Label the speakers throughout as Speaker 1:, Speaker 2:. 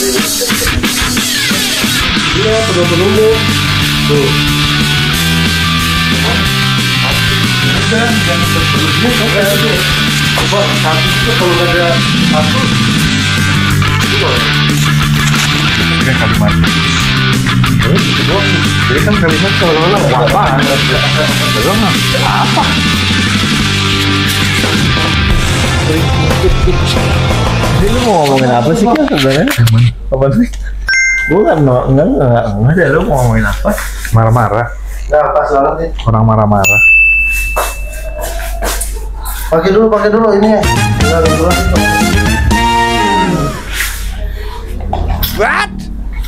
Speaker 1: Iya, penuh tuh. Dan yang sebelumnya coba satu itu kalau ada satu itu
Speaker 2: Kan kalimat.
Speaker 1: itu doang.
Speaker 2: Jadi kan kalimat kalau apa? Belum apa?
Speaker 1: Jadi lu mau ngomongin apa sih kan sebenarnya? Apa sih? Bukan, enggak ada, lu mau ngomongin apa?
Speaker 2: Marah-marah.
Speaker 1: Nah, pas banget nih.
Speaker 2: Orang marah-marah.
Speaker 1: Pakai dulu ini ya. Enggak dulu itu.
Speaker 2: What?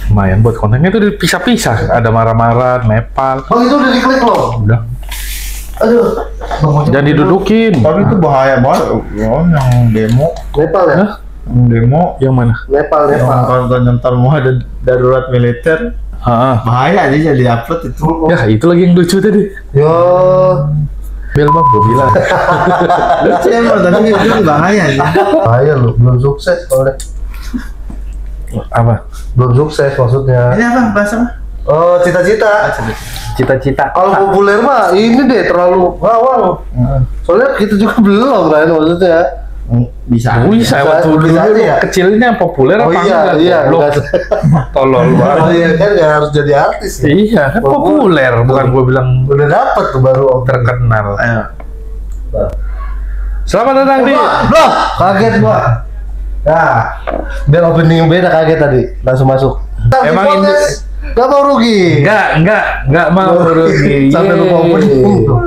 Speaker 2: Lumayan buat kontennya itu dipisah-pisah. Ada marah-marah, Nepal.
Speaker 1: Oh, itu udah diklik loh.
Speaker 2: Udah.
Speaker 1: Aduh.
Speaker 2: Jangan didudukin.
Speaker 3: Tapi itu bahaya banget. Oh, yang demo.
Speaker 1: Nepal ya?
Speaker 2: Hah?
Speaker 3: Yang demo.
Speaker 2: Yang mana?
Speaker 1: Nepal.
Speaker 3: Yang konten nonton mau ada darurat militer. Bahaya aja jadi upload itu.
Speaker 2: Ya itu lagi yang lucu tadi.
Speaker 1: Yo.
Speaker 2: Bel bang, gue bilang.
Speaker 3: Lucu emang, tapi itu bahaya aja.
Speaker 1: Bahaya lu, belum sukses soalnya.
Speaker 2: Apa?
Speaker 1: Belum sukses maksudnya.
Speaker 3: Ini apa bahasa?
Speaker 1: Oh, cita-cita.
Speaker 2: Cita-cita.
Speaker 1: Kalau populer mah ini deh terlalu bawang. Soalnya kita juga belum kan maksudnya.
Speaker 3: Bisa.
Speaker 2: Bisa waktu dulu
Speaker 1: bisa aja ya?
Speaker 2: kecilnya populer
Speaker 1: Oh
Speaker 2: apa
Speaker 1: iya,
Speaker 2: enggak?
Speaker 1: iya.
Speaker 2: Lo
Speaker 1: enggak.
Speaker 2: tolol
Speaker 1: Oh
Speaker 2: banget.
Speaker 1: iya kan nggak harus jadi artis ya.
Speaker 2: Iya, kan populer, bukan gue bilang
Speaker 1: Udah dapet tuh baru
Speaker 2: terkenal.
Speaker 3: Ayo.
Speaker 2: Selamat datang di
Speaker 1: Loh, kaget gua. Nah, biar opening beda kaget tadi, langsung masuk.
Speaker 2: Emang ini
Speaker 1: Gak mau rugi.
Speaker 2: enggak mau rugi.
Speaker 1: Sampai lupa opening tuh.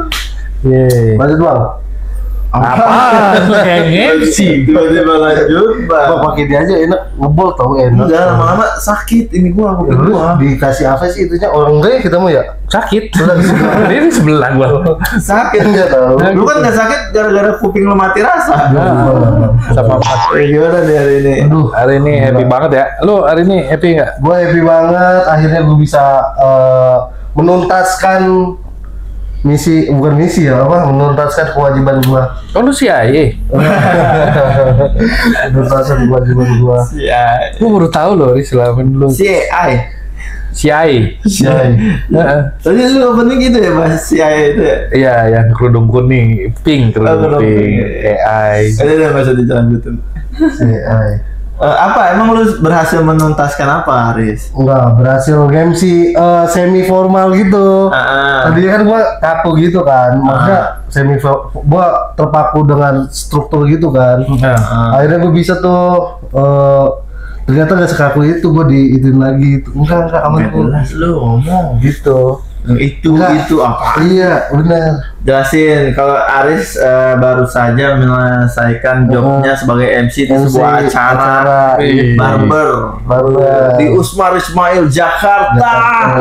Speaker 2: Yeay.
Speaker 1: Lanjut bang.
Speaker 2: Apa? Kayak MC.
Speaker 3: Tiba-tiba lanjut, Bang.
Speaker 1: Bang pakai dia aja enak, ngebol tau enak.
Speaker 3: Udah lama-lama sakit ini gua
Speaker 1: Ya, lu dikasih apa sih itunya? Orang enggak ya kita mau ya?
Speaker 2: Sakit.
Speaker 1: Sudah di sebelah.
Speaker 2: Ini sebelah gua.
Speaker 3: Sakit.
Speaker 1: Enggak tahu.
Speaker 3: Lu kan nggak sakit gara-gara kuping lu mati rasa.
Speaker 2: Sama
Speaker 3: Gimana nih hari ini?
Speaker 1: Aduh,
Speaker 2: hari ini happy banget ya. Lu hari ini happy nggak?
Speaker 1: gue happy banget. Akhirnya gue bisa menuntaskan bukan misi ya, apa? Menuntaskan kewajiban gue.
Speaker 2: Oh lu CIA.
Speaker 1: Menuntaskan kewajiban gue.
Speaker 3: Ya.
Speaker 2: Gua baru tahu loh, Riz, selama lu
Speaker 3: CIA.
Speaker 2: CIA. Heeh.
Speaker 3: Tadi lu opening gitu ya, Mas? CIA itu ya?
Speaker 2: Iya, yang kerudung kuning, pink kerudung
Speaker 3: kerudung
Speaker 2: pink,
Speaker 3: pink.
Speaker 2: AI.
Speaker 3: Udah masa dilanjutin.
Speaker 1: CI.
Speaker 3: Apa emang lu berhasil menuntaskan apa, Riz?
Speaker 1: Enggak berhasil MC semi formal gitu. Tadinya kan gua kaku gitu kan, maksudnya gua terpaku dengan struktur gitu kan. Akhirnya gua bisa tuh ternyata gak sekaku itu, gua diizin lagi. Enggak aman tuh.
Speaker 3: Lu ngomong
Speaker 1: Gitu.
Speaker 3: itu
Speaker 1: Enggak.
Speaker 3: itu apa?
Speaker 1: Iya benar.
Speaker 3: Jelasin kalau Aris baru saja menyelesaikan jobnya sebagai MC di sebuah acara barber di Usmar Ismail Jakarta.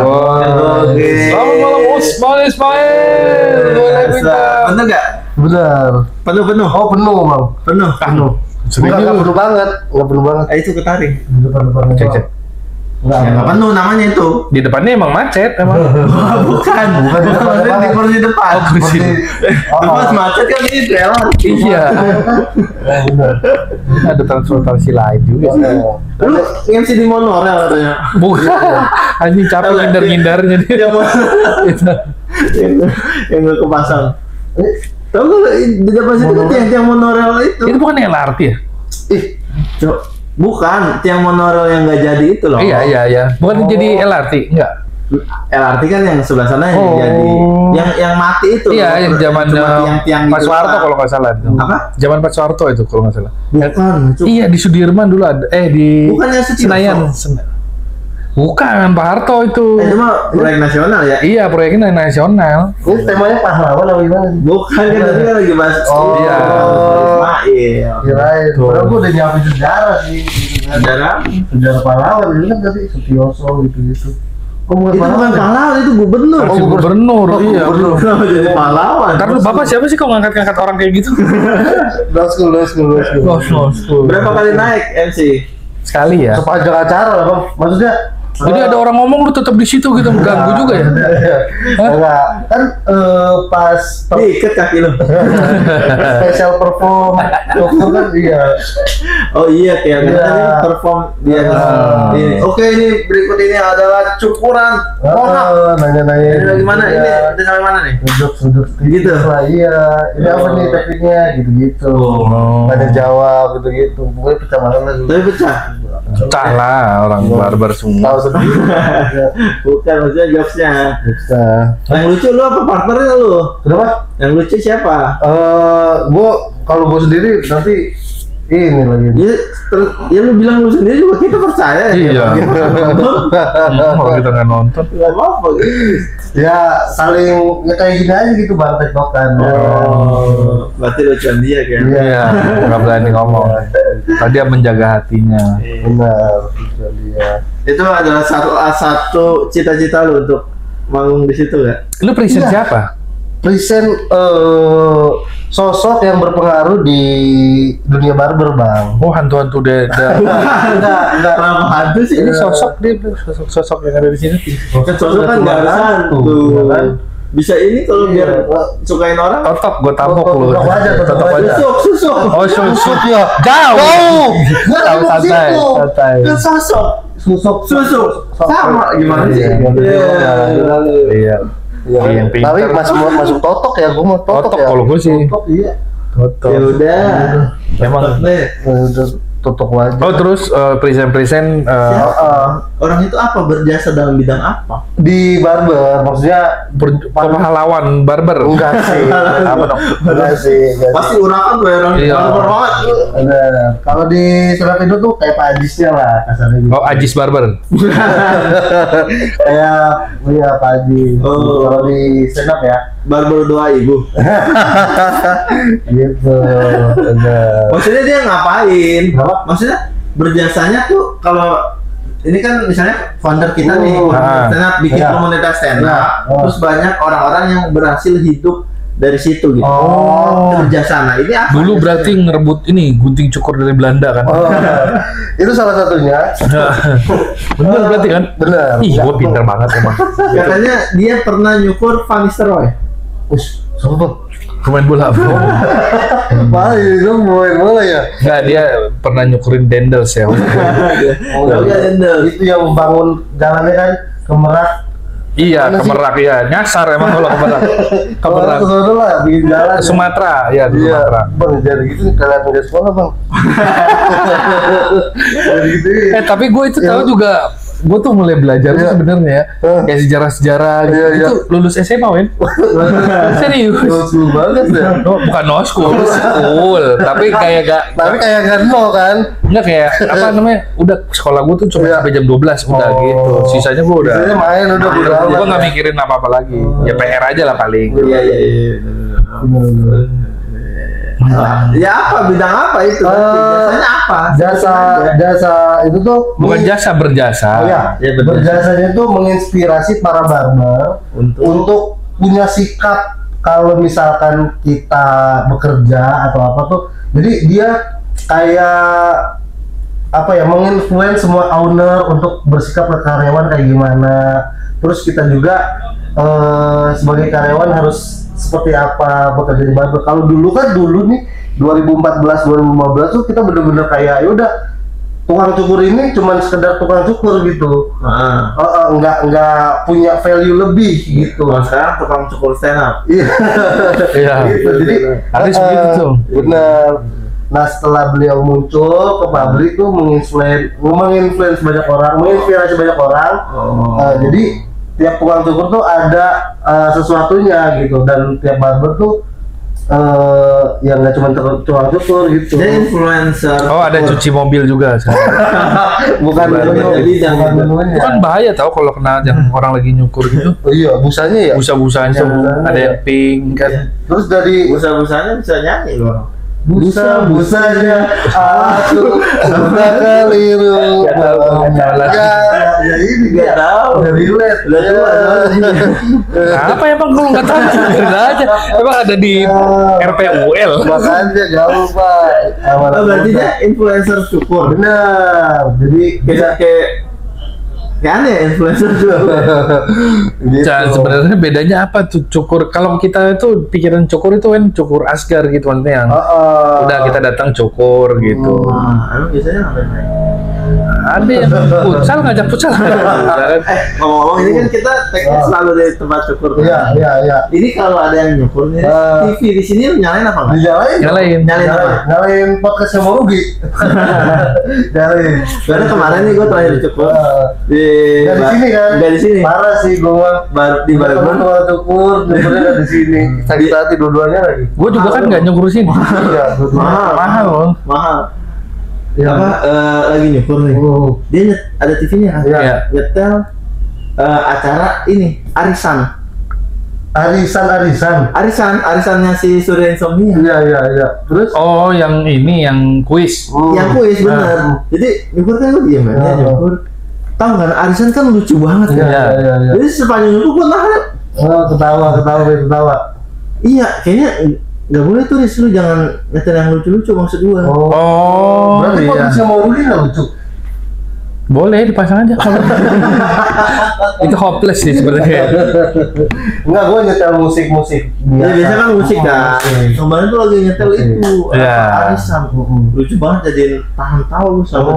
Speaker 3: Oke.
Speaker 2: Selamat malam Usman Ismail.
Speaker 3: Bener nggak?
Speaker 1: Benar.
Speaker 3: Penuh.
Speaker 1: Oh penuh bang.
Speaker 3: Penuh.
Speaker 1: Enggak penuh banget, enggak penuh banget.
Speaker 3: Itu ketaring.
Speaker 1: Depan
Speaker 2: Cek.
Speaker 1: Enggak.
Speaker 3: Ya nggak penuh namanya itu.
Speaker 2: Di depannya emang macet emang.
Speaker 3: Bukan di kursi depan.
Speaker 2: Oh, kursi.
Speaker 3: Pas macet kan ini trailer.
Speaker 2: Iya.
Speaker 1: Benar.
Speaker 2: Ada transportasi lain juga sih.
Speaker 3: Lu MC di monorail katanya.
Speaker 2: Bukan. Anjing capek ngindar-ngindarnya dia.
Speaker 3: Yang mana? Yang nggak kepasang. Tahu nggak di depan situ kan tiang monorail itu?
Speaker 2: Itu bukan LRT ya?
Speaker 3: Cok, bukan tiang monorail yang nggak jadi itu loh.
Speaker 2: Iya. Bukan jadi LRT, enggak.
Speaker 3: LRT kan yang sebelah sana yang jadi, yang mati itu.
Speaker 2: Iya,
Speaker 3: loh.
Speaker 2: yang zaman
Speaker 3: Cuma tiang-tiang
Speaker 2: Pak
Speaker 3: gitu.
Speaker 2: Soeharto kalau nggak salah itu.
Speaker 3: Apa?
Speaker 2: Zaman Pak Soeharto itu kalau nggak salah.
Speaker 3: Bukan, Cok.
Speaker 2: Iya di Sudirman dulu ada. Di
Speaker 3: Bukannya Sudirman.
Speaker 2: Senayan. Bukan Pak Harto itu.
Speaker 3: Itu mah proyek nasional ya?
Speaker 2: Iya proyeknya nasional.
Speaker 1: Ini temanya pahlawan apa gimana?
Speaker 3: Bukan kan tadi kan lagi bahas.
Speaker 1: Oh,
Speaker 2: iya.
Speaker 3: Ismail.
Speaker 1: Kirain. Padahal gua udah nyiapin sejarah sih.
Speaker 3: Saudara?
Speaker 1: Sejarah pahlawan ini kan tadi Sutioso gitu-gitu. Oh,
Speaker 3: Itu bukan pahlawan, itu gubernur.
Speaker 2: Si gubernur, iya.
Speaker 3: Kenapa jadi pahlawan?
Speaker 2: Ntar lu bapak siapa sih kalau ngangkat-ngangkat orang kayak gitu?
Speaker 1: Laskul.
Speaker 3: Berapa kali naik MC?
Speaker 2: Sekali ya.
Speaker 1: Sepanjang acara lah bang. Maksudnya
Speaker 2: Jadi ada orang ngomong lu tetap di situ gitu mengganggu juga ya?
Speaker 1: enggak kan pas
Speaker 3: Diikat kaki lu.
Speaker 1: special perform dokter kan iya
Speaker 3: Oh iya, kayak tadi perform dia. Oke, ini berikut ini adalah cukuran.
Speaker 1: Nanya-nanya.
Speaker 3: Gimana ini? Udah sampai mana nih?
Speaker 1: Sudut gitu lah. Iya. Ini apa nih tekniknya? Gitu-gitu. Tanya jawab gitu-gitu. Pokoknya pecah banget lah.
Speaker 3: Tapi pecah.
Speaker 2: Pecah lah orang barbar semua.
Speaker 1: Tahu sendiri.
Speaker 3: Bukan maksudnya jokesnya.
Speaker 1: Pecah.
Speaker 3: Yang lucu lu apa partnernya lu?
Speaker 1: Kenapa?
Speaker 3: Yang lucu siapa?
Speaker 1: Kalau gue sendiri nanti ini lagi.
Speaker 3: Ya lu bilang lu sendiri juga kita percaya ya.
Speaker 2: Iya. Kalau kita nggak nonton.
Speaker 3: Gak apa-apa gitu.
Speaker 1: Ya saling kayak gini aja gitu bang, tektokan.
Speaker 3: Berarti lucuan dia kan?
Speaker 2: Iya. Nggak berani ngomong. Tadi dia menjaga hatinya.
Speaker 1: Benar, lucuan dia.
Speaker 3: Itu adalah satu cita-cita lu untuk manggung di situ gak?
Speaker 2: Lu present siapa?
Speaker 1: Present sosok yang berpengaruh di dunia barber bang.
Speaker 2: Oh hantu-hantu deh.
Speaker 1: Enggak
Speaker 3: hantu sih.
Speaker 2: Ini sosok dia, sosok yang ada di sini.
Speaker 3: Sosok kan nggak ada hantu. Bisa ini kalau biar sukain orang.
Speaker 2: Totok, gue tampok lu.
Speaker 1: Totok aja.
Speaker 3: Susuk.
Speaker 2: Oh susuk ya. Jauh. Tahu santai.
Speaker 1: Susuk.
Speaker 3: Sama gimana sih?
Speaker 2: Iya.
Speaker 1: Iya. Tapi masuk totok ya, gue mau totok ya.
Speaker 2: Kalau gue sih.
Speaker 1: Totok iya.
Speaker 2: Totok.
Speaker 3: Ya udah.
Speaker 2: Emang.
Speaker 1: Totok wajah.
Speaker 2: Oh terus present.
Speaker 3: Orang itu apa berjasa dalam bidang apa?
Speaker 1: Di barber, maksudnya
Speaker 2: pahlawan barber.
Speaker 1: Enggak sih. Apa dong? Enggak sih.
Speaker 3: Pasti urakan tuh orang barber banget.
Speaker 1: Kalau di Serapindo tuh kayak Pak Ajisnya lah kasarnya gitu.
Speaker 2: Oh Ajis barber.
Speaker 1: Kayak Pak Ajis. Kalau di stand up ya.
Speaker 3: Barber doa ibu.
Speaker 1: Gitu.
Speaker 3: Maksudnya dia ngapain? Maksudnya berjasanya tuh kalau ini kan misalnya founder kita nih stand up bikin komunitas stand up, terus banyak orang-orang yang berhasil hidup dari situ gitu. Kerja sana ini apa?
Speaker 2: Dulu berarti ngerebut ini gunting cukur dari Belanda kan?
Speaker 1: Itu salah satunya.
Speaker 2: Bener berarti kan?
Speaker 1: Bener.
Speaker 2: Ih, gue pinter banget emang.
Speaker 3: Katanya dia pernah nyukur Van Nistelrooy.
Speaker 1: Siapa?
Speaker 2: Pemain bola.
Speaker 1: Malah itu pemain bola ya?
Speaker 2: Enggak, dia pernah nyukurin Dendels ya.
Speaker 1: Itu yang membangun jalannya kan ke Merak.
Speaker 2: Iya, ke Merak ya. Nyasar emang kalau ke Merak. Ke Merak.
Speaker 1: Ke lah, bikin jalan.
Speaker 2: Sumatera, ya di Sumatera.
Speaker 1: Bang, jadi gitu kalian nggak sekolah bang. Gitu.
Speaker 2: Tapi gue itu tahu juga. Gue tuh mulai belajar tuh sebenarnya kayak sejarah-sejarah gitu. Itu lulus SMA Wen. Serius.
Speaker 1: School banget ya.
Speaker 2: Bukan no school. Tapi kayak
Speaker 1: gak no kan?
Speaker 2: Enggak kayak apa namanya? Udah sekolah gue tuh cuma sampai jam 12 udah gitu. Sisanya gue udah.
Speaker 1: Sisanya main udah.
Speaker 2: Gue nggak mikirin apa-apa lagi. Ya PR aja lah paling.
Speaker 3: Iya. Ya apa bidang apa itu? Jasanya apa?
Speaker 1: Jasa itu tuh
Speaker 2: bukan jasa berjasa.
Speaker 1: Berjasanya itu menginspirasi para barber untuk punya sikap kalau misalkan kita bekerja atau apa tuh. Jadi dia kayak apa ya, menginfluence semua owner untuk bersikap ke karyawan kayak gimana. Terus kita juga sebagai karyawan harus seperti apa bekerja di barber. Kalau dulu nih 2014 2015 tuh kita bener-bener kayak yaudah tukang cukur ini cuman sekedar tukang cukur gitu. Nggak punya value lebih gitu.
Speaker 3: Sekarang tukang cukur stand up.
Speaker 1: Iya. Gitu. Jadi
Speaker 2: harus begitu.
Speaker 1: Benar. Nah setelah beliau muncul ke publik tuh menginfluence banyak orang, menginspirasi banyak orang. Jadi tiap tukang cukur tuh ada sesuatunya gitu, dan tiap barber tuh yang nggak cuma tukang cukur gitu.
Speaker 3: Dia influencer.
Speaker 2: Oh ada cuci mobil juga.
Speaker 1: Bukan
Speaker 2: bahaya tau kalau kena yang orang lagi nyukur gitu.
Speaker 1: Oh iya, busanya ya.
Speaker 2: Busa-busanya. Ada yang pink kan.
Speaker 1: Terus dari
Speaker 3: busa-busanya bisa nyanyi loh.
Speaker 1: Busa-busanya aku sudah keliru. Ya ini
Speaker 3: nggak tahu.
Speaker 1: Relate.
Speaker 2: Apa emang kalau nggak tahu aja. Emang ada di RPUL.
Speaker 1: Makanya jauh pak.
Speaker 3: Berarti dia influencer cukur.
Speaker 1: Benar. Jadi
Speaker 3: kayak Kan ya influencer juga.
Speaker 2: Gitu. Sebenarnya bedanya apa tuh cukur? Kalau kita itu pikiran cukur itu kan cukur asgar gitu maksudnya yang udah kita datang cukur gitu.
Speaker 3: Emang biasanya ngapain?
Speaker 2: Ada yang futsal ngajak futsal.
Speaker 3: Ngomong-ngomong ini kan kita tag-nya selalu di tempat cukur.
Speaker 1: Iya.
Speaker 3: Ini kalau ada yang nyukur nih, TV di sini nyalain apa nggak?
Speaker 2: Nyalain
Speaker 3: apa?
Speaker 1: Nyalain podcast sama Rugi. Nyalain.
Speaker 3: Karena kemarin nih gue terakhir cukur di
Speaker 1: sini kan?
Speaker 3: Nggak di sini.
Speaker 1: Parah sih gue.
Speaker 3: Di Barbun.
Speaker 1: Kalau cukur, nyukurnya nggak di sini. Sakit hati dua-duanya lagi.
Speaker 2: Gue juga kan nggak nyukur sini.
Speaker 1: Iya,
Speaker 2: mahal loh.
Speaker 3: Mahal.
Speaker 1: Ya.
Speaker 3: Lagi nyukur nih. Dia ada TV-nya kan?
Speaker 1: Iya.
Speaker 3: Nyetel acara ini arisannya si Surya Insomnia.
Speaker 1: Iya. Terus?
Speaker 2: Oh, yang ini yang kuis.
Speaker 3: Yang kuis bener. Jadi nyukur kan lu diam aja nyukur. Tahu kan arisan kan lucu banget kan?
Speaker 1: Iya.
Speaker 3: Jadi sepanjang nyukur gua nahan.
Speaker 1: Ketawa.
Speaker 3: Iya, kayaknya nggak boleh tuh lu jangan nyetel yang lucu-lucu maksud gua.
Speaker 1: Berarti podcast sama Rugi nggak lucu?
Speaker 2: Boleh dipasang aja kalau itu hopeless sih sebenarnya.
Speaker 1: Enggak, gue nyetel musik
Speaker 3: Ya biasanya kan musik kan. Kemarin tuh lagi nyetel itu arisan. Lucu banget jadi tahan tawa lu sama.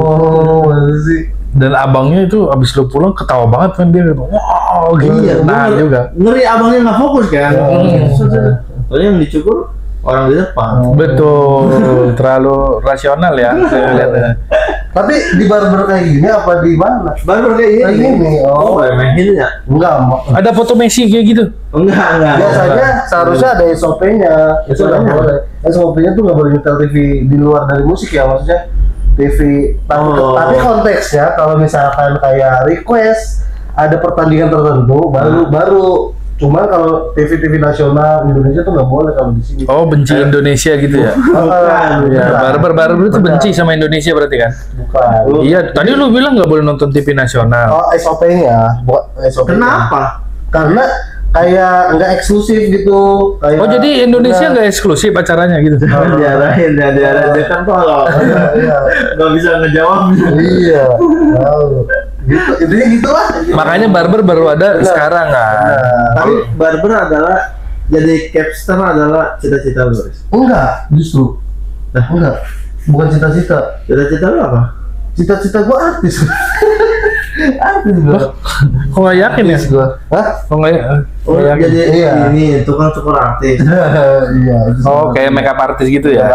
Speaker 1: Sih.
Speaker 2: Dan abangnya itu abis lu pulang ketawa banget kan dia. Wow, gitu.
Speaker 3: Iya,
Speaker 2: nah juga.
Speaker 3: Ngeri abangnya nggak fokus kan. Soalnya yang dicukur orang di depan.
Speaker 2: Betul, terlalu rasional ya saya lihatnya.
Speaker 1: Tapi di barber kayak gini apa di mana?
Speaker 3: Barber kayak gini. Main ya?
Speaker 1: Enggak.
Speaker 2: Ada foto Messi kayak gitu?
Speaker 3: Enggak.
Speaker 1: Biasanya seharusnya ada SOP-nya. SOP-nya tuh nggak boleh nyetel TV di luar dari musik ya, maksudnya TV. Tapi konteksnya kalau misalkan kayak request ada pertandingan tertentu baru. Cuman kalau TV nasional Indonesia tuh nggak boleh kalau di sini.
Speaker 2: Oh, benci Indonesia gitu ya?
Speaker 3: Bukan.
Speaker 2: Ya, barber itu benci sama Indonesia berarti kan?
Speaker 1: Bukan.
Speaker 2: Iya, tadi lu bilang nggak boleh nonton TV nasional.
Speaker 1: Oh, SOP-nya.
Speaker 3: Kenapa?
Speaker 1: Karena kayak nggak eksklusif gitu.
Speaker 2: Oh, jadi Indonesia nggak eksklusif acaranya gitu?
Speaker 3: Diarahin kan tolong. Nggak bisa ngejawab.
Speaker 1: Iya. Gitu, intinya gitu lah.
Speaker 2: Makanya barber baru ada sekarang kan.
Speaker 3: Tapi barber adalah jadi capster adalah cita-cita lu, Riz?
Speaker 1: Enggak, justru. Enggak. Bukan cita-cita.
Speaker 3: Cita-cita lu apa?
Speaker 1: Cita-cita gua artis. Artis gua.
Speaker 2: Kok nggak yakin ya?
Speaker 1: Gua. Hah?
Speaker 2: Kok nggak yakin?
Speaker 3: Jadi ini tukang cukur artis.
Speaker 1: Iya.
Speaker 2: Oh, kayak makeup artis gitu ya?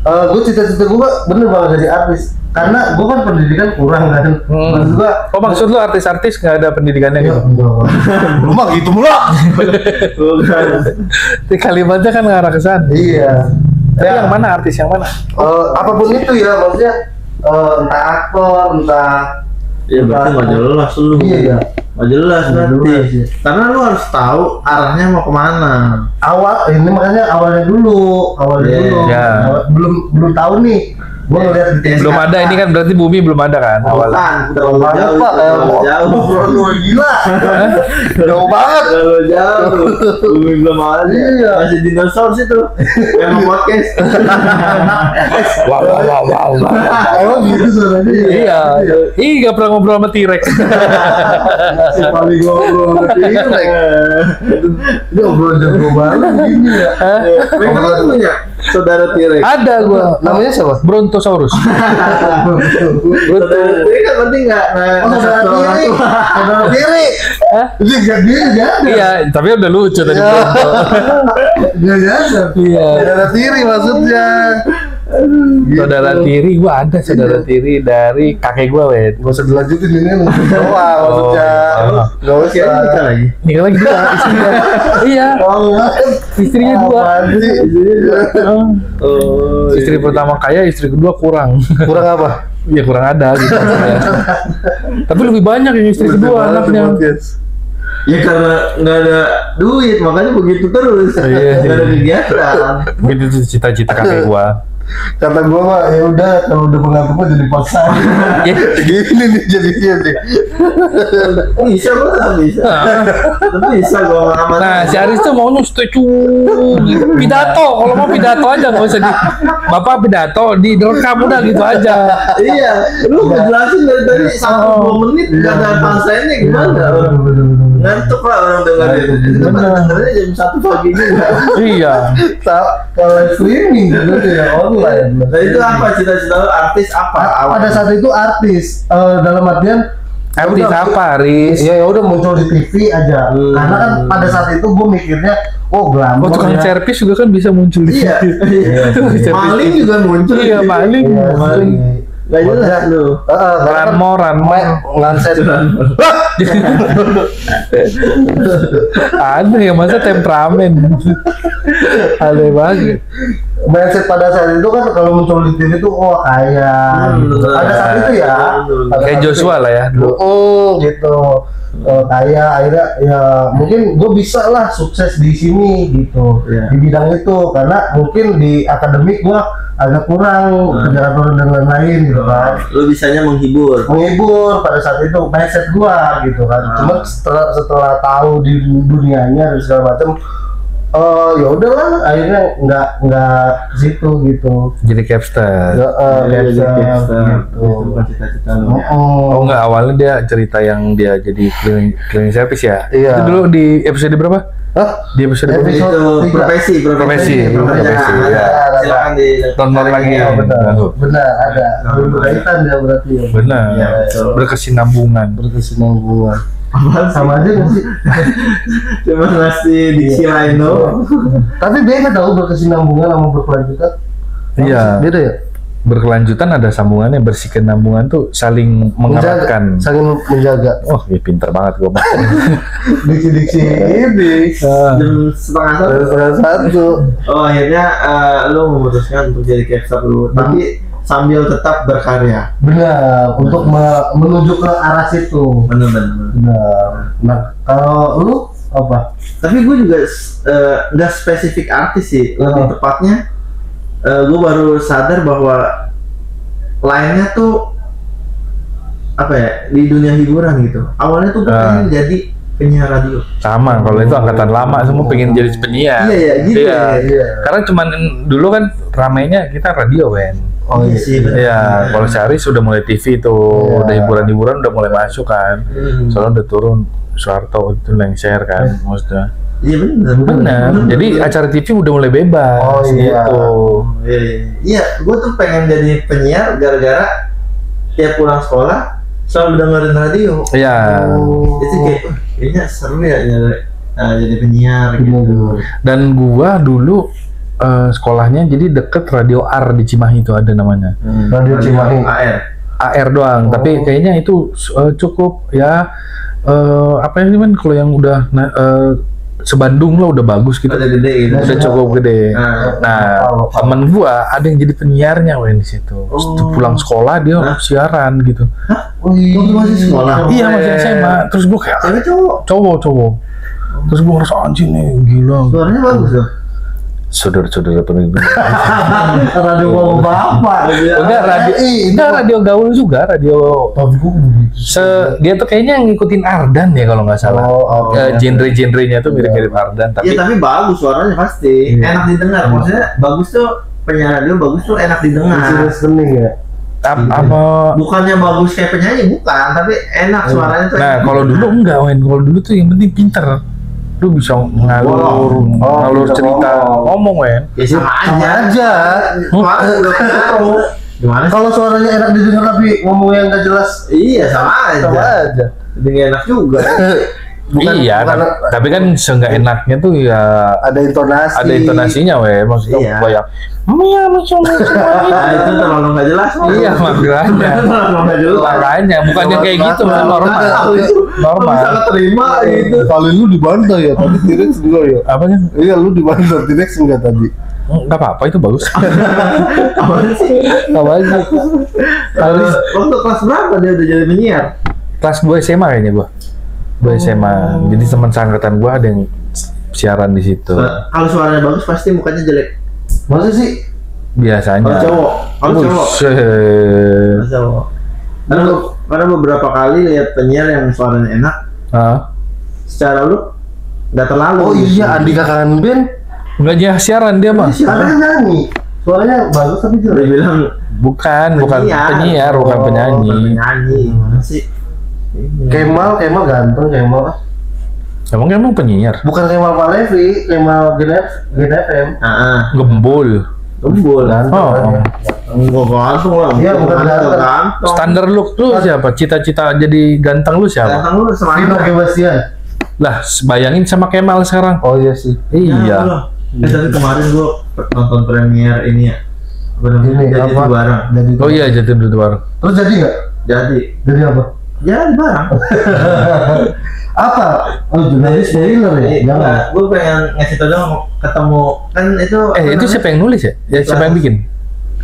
Speaker 1: Gue cita-cita gue bener banget jadi artis karena gue kan pendidikan kurang kan. Maksud gue,
Speaker 2: maksud lu artis-artis nggak ada pendidikannya gitu?
Speaker 1: Lu mah gitu mula.
Speaker 2: Kalimatnya kan ngarah ke sana.
Speaker 1: Iya.
Speaker 2: Tapi yang mana artis yang mana?
Speaker 1: Apapun itu ya, maksudnya entah aktor, entah.
Speaker 3: Iya berarti nggak jelas lu.
Speaker 1: Iya.
Speaker 3: Nggak jelas berarti. Karena lu harus tahu arahnya mau kemana.
Speaker 1: Ini makanya awalnya dulu.
Speaker 2: Yeah.
Speaker 1: Belum tahu nih. Gua ngeliat
Speaker 2: belum ada ini kan berarti bumi belum ada kan
Speaker 3: awalnya. Terlalu jauh.
Speaker 1: Terlalu gila. Jauh banget.
Speaker 3: Terlalu jauh. Bumi belum ada.
Speaker 1: Iya.
Speaker 3: Masih dinosaurus itu. Yang podcast.
Speaker 2: Wow.
Speaker 1: Emang gitu suaranya.
Speaker 2: Iya. Ih, nggak pernah ngobrol sama T-Rex.
Speaker 1: Si paling ngobrol sama T-Rex. Ini obrolan jago banget gini ya.
Speaker 3: Mereka kan punya saudara T-Rex.
Speaker 2: Ada gua.
Speaker 1: Namanya siapa?
Speaker 2: Brontosaurus.
Speaker 3: Saudara T-Rex kan berarti nggak.
Speaker 1: Saudara T-Rex. Dia
Speaker 2: Iya, tapi udah lucu tadi.
Speaker 1: Dia ada.
Speaker 2: Iya.
Speaker 1: Saudara tiri maksudnya.
Speaker 2: Saudara tiri gua ada saudara tiri dari kakek gua, weh.
Speaker 1: Gak usah dilanjutin ini doang maksudnya. Gak usah.
Speaker 3: Nikah lagi.
Speaker 2: Nikah lagi dua istrinya. Iya. Istrinya dua. Istri pertama kaya, istri kedua kurang.
Speaker 1: Kurang apa?
Speaker 2: Ya kurang ada gitu. Tapi lebih banyak yang istri kedua anaknya.
Speaker 3: Ya karena nggak ada duit makanya begitu terus.
Speaker 2: Iya.
Speaker 3: Nggak ada kegiatan.
Speaker 2: Begitu cita-cita kakek gua.
Speaker 1: Kata gua mah ya udah kalau udah mengantuk mah jadi paksa. Gini nih jadinya nih.
Speaker 3: Bisa gua bisa. Tapi bisa gua aman.
Speaker 2: Nah, si Aris tuh maunya setuju pidato. Kalau mau pidato aja nggak usah di Bapak pidato direkam udah gitu aja.
Speaker 3: Iya, lu ngejelasin dari tadi 1-2 menit nggak ada punchline-nya gimana? Ngantuk lah orang dengerin. Itu dengernya jam 1 pagi juga.
Speaker 2: Iya.
Speaker 1: Kalau streaming gitu ya online.
Speaker 3: Nah itu apa cita-cita lu artis apa?
Speaker 1: Pada saat itu artis dalam artian
Speaker 2: Artis apa, Aris?
Speaker 1: Ya udah muncul di TV aja. Karena kan pada saat itu gue mikirnya, oh glamor.
Speaker 2: Tukang servis juga kan bisa muncul di TV.
Speaker 3: Iya. Maling juga muncul.
Speaker 2: Iya, maling.
Speaker 3: Gak jelas lu.
Speaker 2: Ranmor.
Speaker 1: Nganset.
Speaker 2: Ada yang masa temperamen. Aneh banget.
Speaker 1: Mindset pada saat itu kan kalau muncul di TV itu kaya. Pada saat itu ya.
Speaker 2: Kayak Joshua lah ya.
Speaker 1: Gitu. Kaya akhirnya ya mungkin gue bisa lah sukses di sini gitu di bidang itu karena mungkin di akademik gue agak kurang kegiatan dan lain-lain gitu kan.
Speaker 3: Lu bisanya menghibur
Speaker 1: Pada saat itu mindset gue gitu kan. Cuma setelah tahu di dunianya dan segala macam ya udahlah akhirnya nggak ke situ gitu.
Speaker 2: Jadi capster.
Speaker 1: Capster gitu.
Speaker 3: Cita-cita lu.
Speaker 2: Oh enggak, awalnya dia cerita yang dia jadi cleaning service ya.
Speaker 1: Iya.
Speaker 2: Itu dulu di episode berapa? Di episode berapa?
Speaker 3: Itu profesi.
Speaker 2: Ya.
Speaker 3: Silakan
Speaker 2: tonton lagi.
Speaker 1: Benar ada. Berkaitan dia berarti ya.
Speaker 2: Benar. Berkesinambungan.
Speaker 1: Sama aja nggak sih?
Speaker 3: Cuma ngasih diksi lain dong.
Speaker 1: Tapi beda tahu berkesinambungan sama berkelanjutan.
Speaker 2: Iya.
Speaker 1: Beda ya?
Speaker 2: Berkelanjutan ada sambungannya, berkesinambungan tuh saling mengeratkan.
Speaker 1: Saling menjaga.
Speaker 2: Oh, ya pinter banget gua.
Speaker 1: Diksi ini.
Speaker 3: Jam 12:30.
Speaker 1: Oh
Speaker 3: akhirnya lu memutuskan untuk jadi capster dulu. Tapi sambil tetap berkarya.
Speaker 1: Benar, untuk menuju ke arah situ.
Speaker 3: Benar.
Speaker 1: Nah, kalau lu apa?
Speaker 3: Tapi gue juga nggak spesifik artis sih. Lebih tepatnya, gue baru sadar bahwa lainnya tuh apa ya di dunia hiburan gitu. Awalnya tuh gue pengen jadi penyiar radio.
Speaker 2: Sama, kalau itu angkatan lama semua pengen jadi penyiar.
Speaker 3: Iya gitu.
Speaker 2: Iya. Karena cuman dulu kan ramainya kita radio kan.
Speaker 3: Oh iya sih.
Speaker 2: Iya, kalau Syari sudah mulai TV tuh, udah hiburan udah mulai masuk kan. Soalnya udah turun Soeharto itu lengser kan, maksudnya.
Speaker 3: Iya benar.
Speaker 2: Jadi acara TV udah mulai bebas. Gitu.
Speaker 3: Iya, gue tuh pengen jadi penyiar gara-gara tiap pulang sekolah selalu dengerin radio.
Speaker 2: Iya.
Speaker 3: Itu kayaknya seru ya jadi penyiar gitu.
Speaker 2: Dan gua dulu sekolahnya jadi deket Radio AR di Cimahi itu ada namanya.
Speaker 1: Radio Cimahi.
Speaker 2: AR doang, tapi kayaknya itu cukup ya apa ya kan kalau yang udah sebandung lah udah bagus gitu.
Speaker 3: Udah gede gitu.
Speaker 2: Udah cukup gede. Nah, temen gua ada yang jadi penyiarnya di situ. Pulang sekolah dia siaran gitu.
Speaker 3: Lu masih sekolah?
Speaker 2: Iya, masih SMA. Terus gua kayak cowok. Terus gua ngerasa anjing nih gila.
Speaker 3: Suaranya bagus tuh.
Speaker 2: Saudara-saudara pendengar.
Speaker 1: Radio bapak.
Speaker 2: Enggak radio gaul juga, radio. Dia tuh kayaknya ngikutin Ardan ya kalau nggak salah. Genre-genrenya tuh mirip-mirip Ardan.
Speaker 3: Iya tapi bagus suaranya pasti. Enak didengar. Maksudnya bagus tuh penyiar radio bagus tuh enak didengar.
Speaker 1: Seni ya.
Speaker 2: Apa?
Speaker 3: Bukannya bagus kayak penyanyi bukan, tapi enak suaranya tuh.
Speaker 2: Nah kalau dulu enggak, kalau dulu tuh yang penting pinter. Lu bisa ngalur cerita ngomong
Speaker 3: ya sama aja.
Speaker 1: Gimana? Kalau suaranya enak didengar tapi ngomongnya nggak jelas.
Speaker 3: Iya sama aja. Jadi enak juga.
Speaker 2: Tapi kan seenggak enaknya tuh ya ada intonasinya maksudnya banyak.
Speaker 3: Itu terlalu nggak jelas.
Speaker 2: Iya makanya bukannya kayak gitu normal.
Speaker 3: Bisa terima gitu.
Speaker 1: Kalau lu dibantah ya tadi T-Rex juga ya.
Speaker 2: Apanya?
Speaker 1: Iya lu dibantah T-Rex enggak tadi.
Speaker 2: Enggak apa-apa itu bagus.
Speaker 3: Apaan sih? Waktu kelas berapa dia udah jadi penyiar?
Speaker 2: Kelas 2 SMA kayaknya gua. 2 SMA. Jadi teman seangkatan gua ada yang siaran di situ.
Speaker 3: Kalau suaranya bagus pasti mukanya jelek.
Speaker 1: Masa sih?
Speaker 2: Biasanya.
Speaker 3: Kalau cowok. Karena beberapa kali lihat penyiar yang suaranya enak. Secara lu nggak terlalu.
Speaker 1: Oh iya, Andika Kangen Band
Speaker 2: nggak siaran dia mah.
Speaker 1: Siaran nyanyi. Suaranya bagus tapi
Speaker 3: dia bilang
Speaker 2: bukan penyiar, bukan penyanyi.
Speaker 3: Sih.
Speaker 1: Kemal ganteng Kemal.
Speaker 2: Emang penyiar?
Speaker 1: Bukan Kemal Palevi, Kemal Gen FM.
Speaker 2: Gembul.
Speaker 1: Ganteng.
Speaker 3: Enggak ganteng lah.
Speaker 1: Iya, bukan ganteng.
Speaker 2: Standar look lu siapa? Cita-cita jadi ganteng lu siapa?
Speaker 3: Ganteng lu
Speaker 1: Vino Gebastian.
Speaker 2: Lah, bayangin sama Kemal sekarang.
Speaker 1: Oh iya sih.
Speaker 2: Iya.
Speaker 3: Tadi kemarin gua nonton premier ini ya. Jadi itu bareng.
Speaker 2: Oh iya, jadi itu bareng.
Speaker 1: Terus jadi nggak? Jadi apa?
Speaker 3: Jadi bareng.
Speaker 1: Apa? Oh, jurnalis spoiler ya?
Speaker 3: Jangan. Gue pengen ngasih tau dong ketemu kan itu.
Speaker 2: Itu siapa yang nulis ya? Ya siapa yang bikin?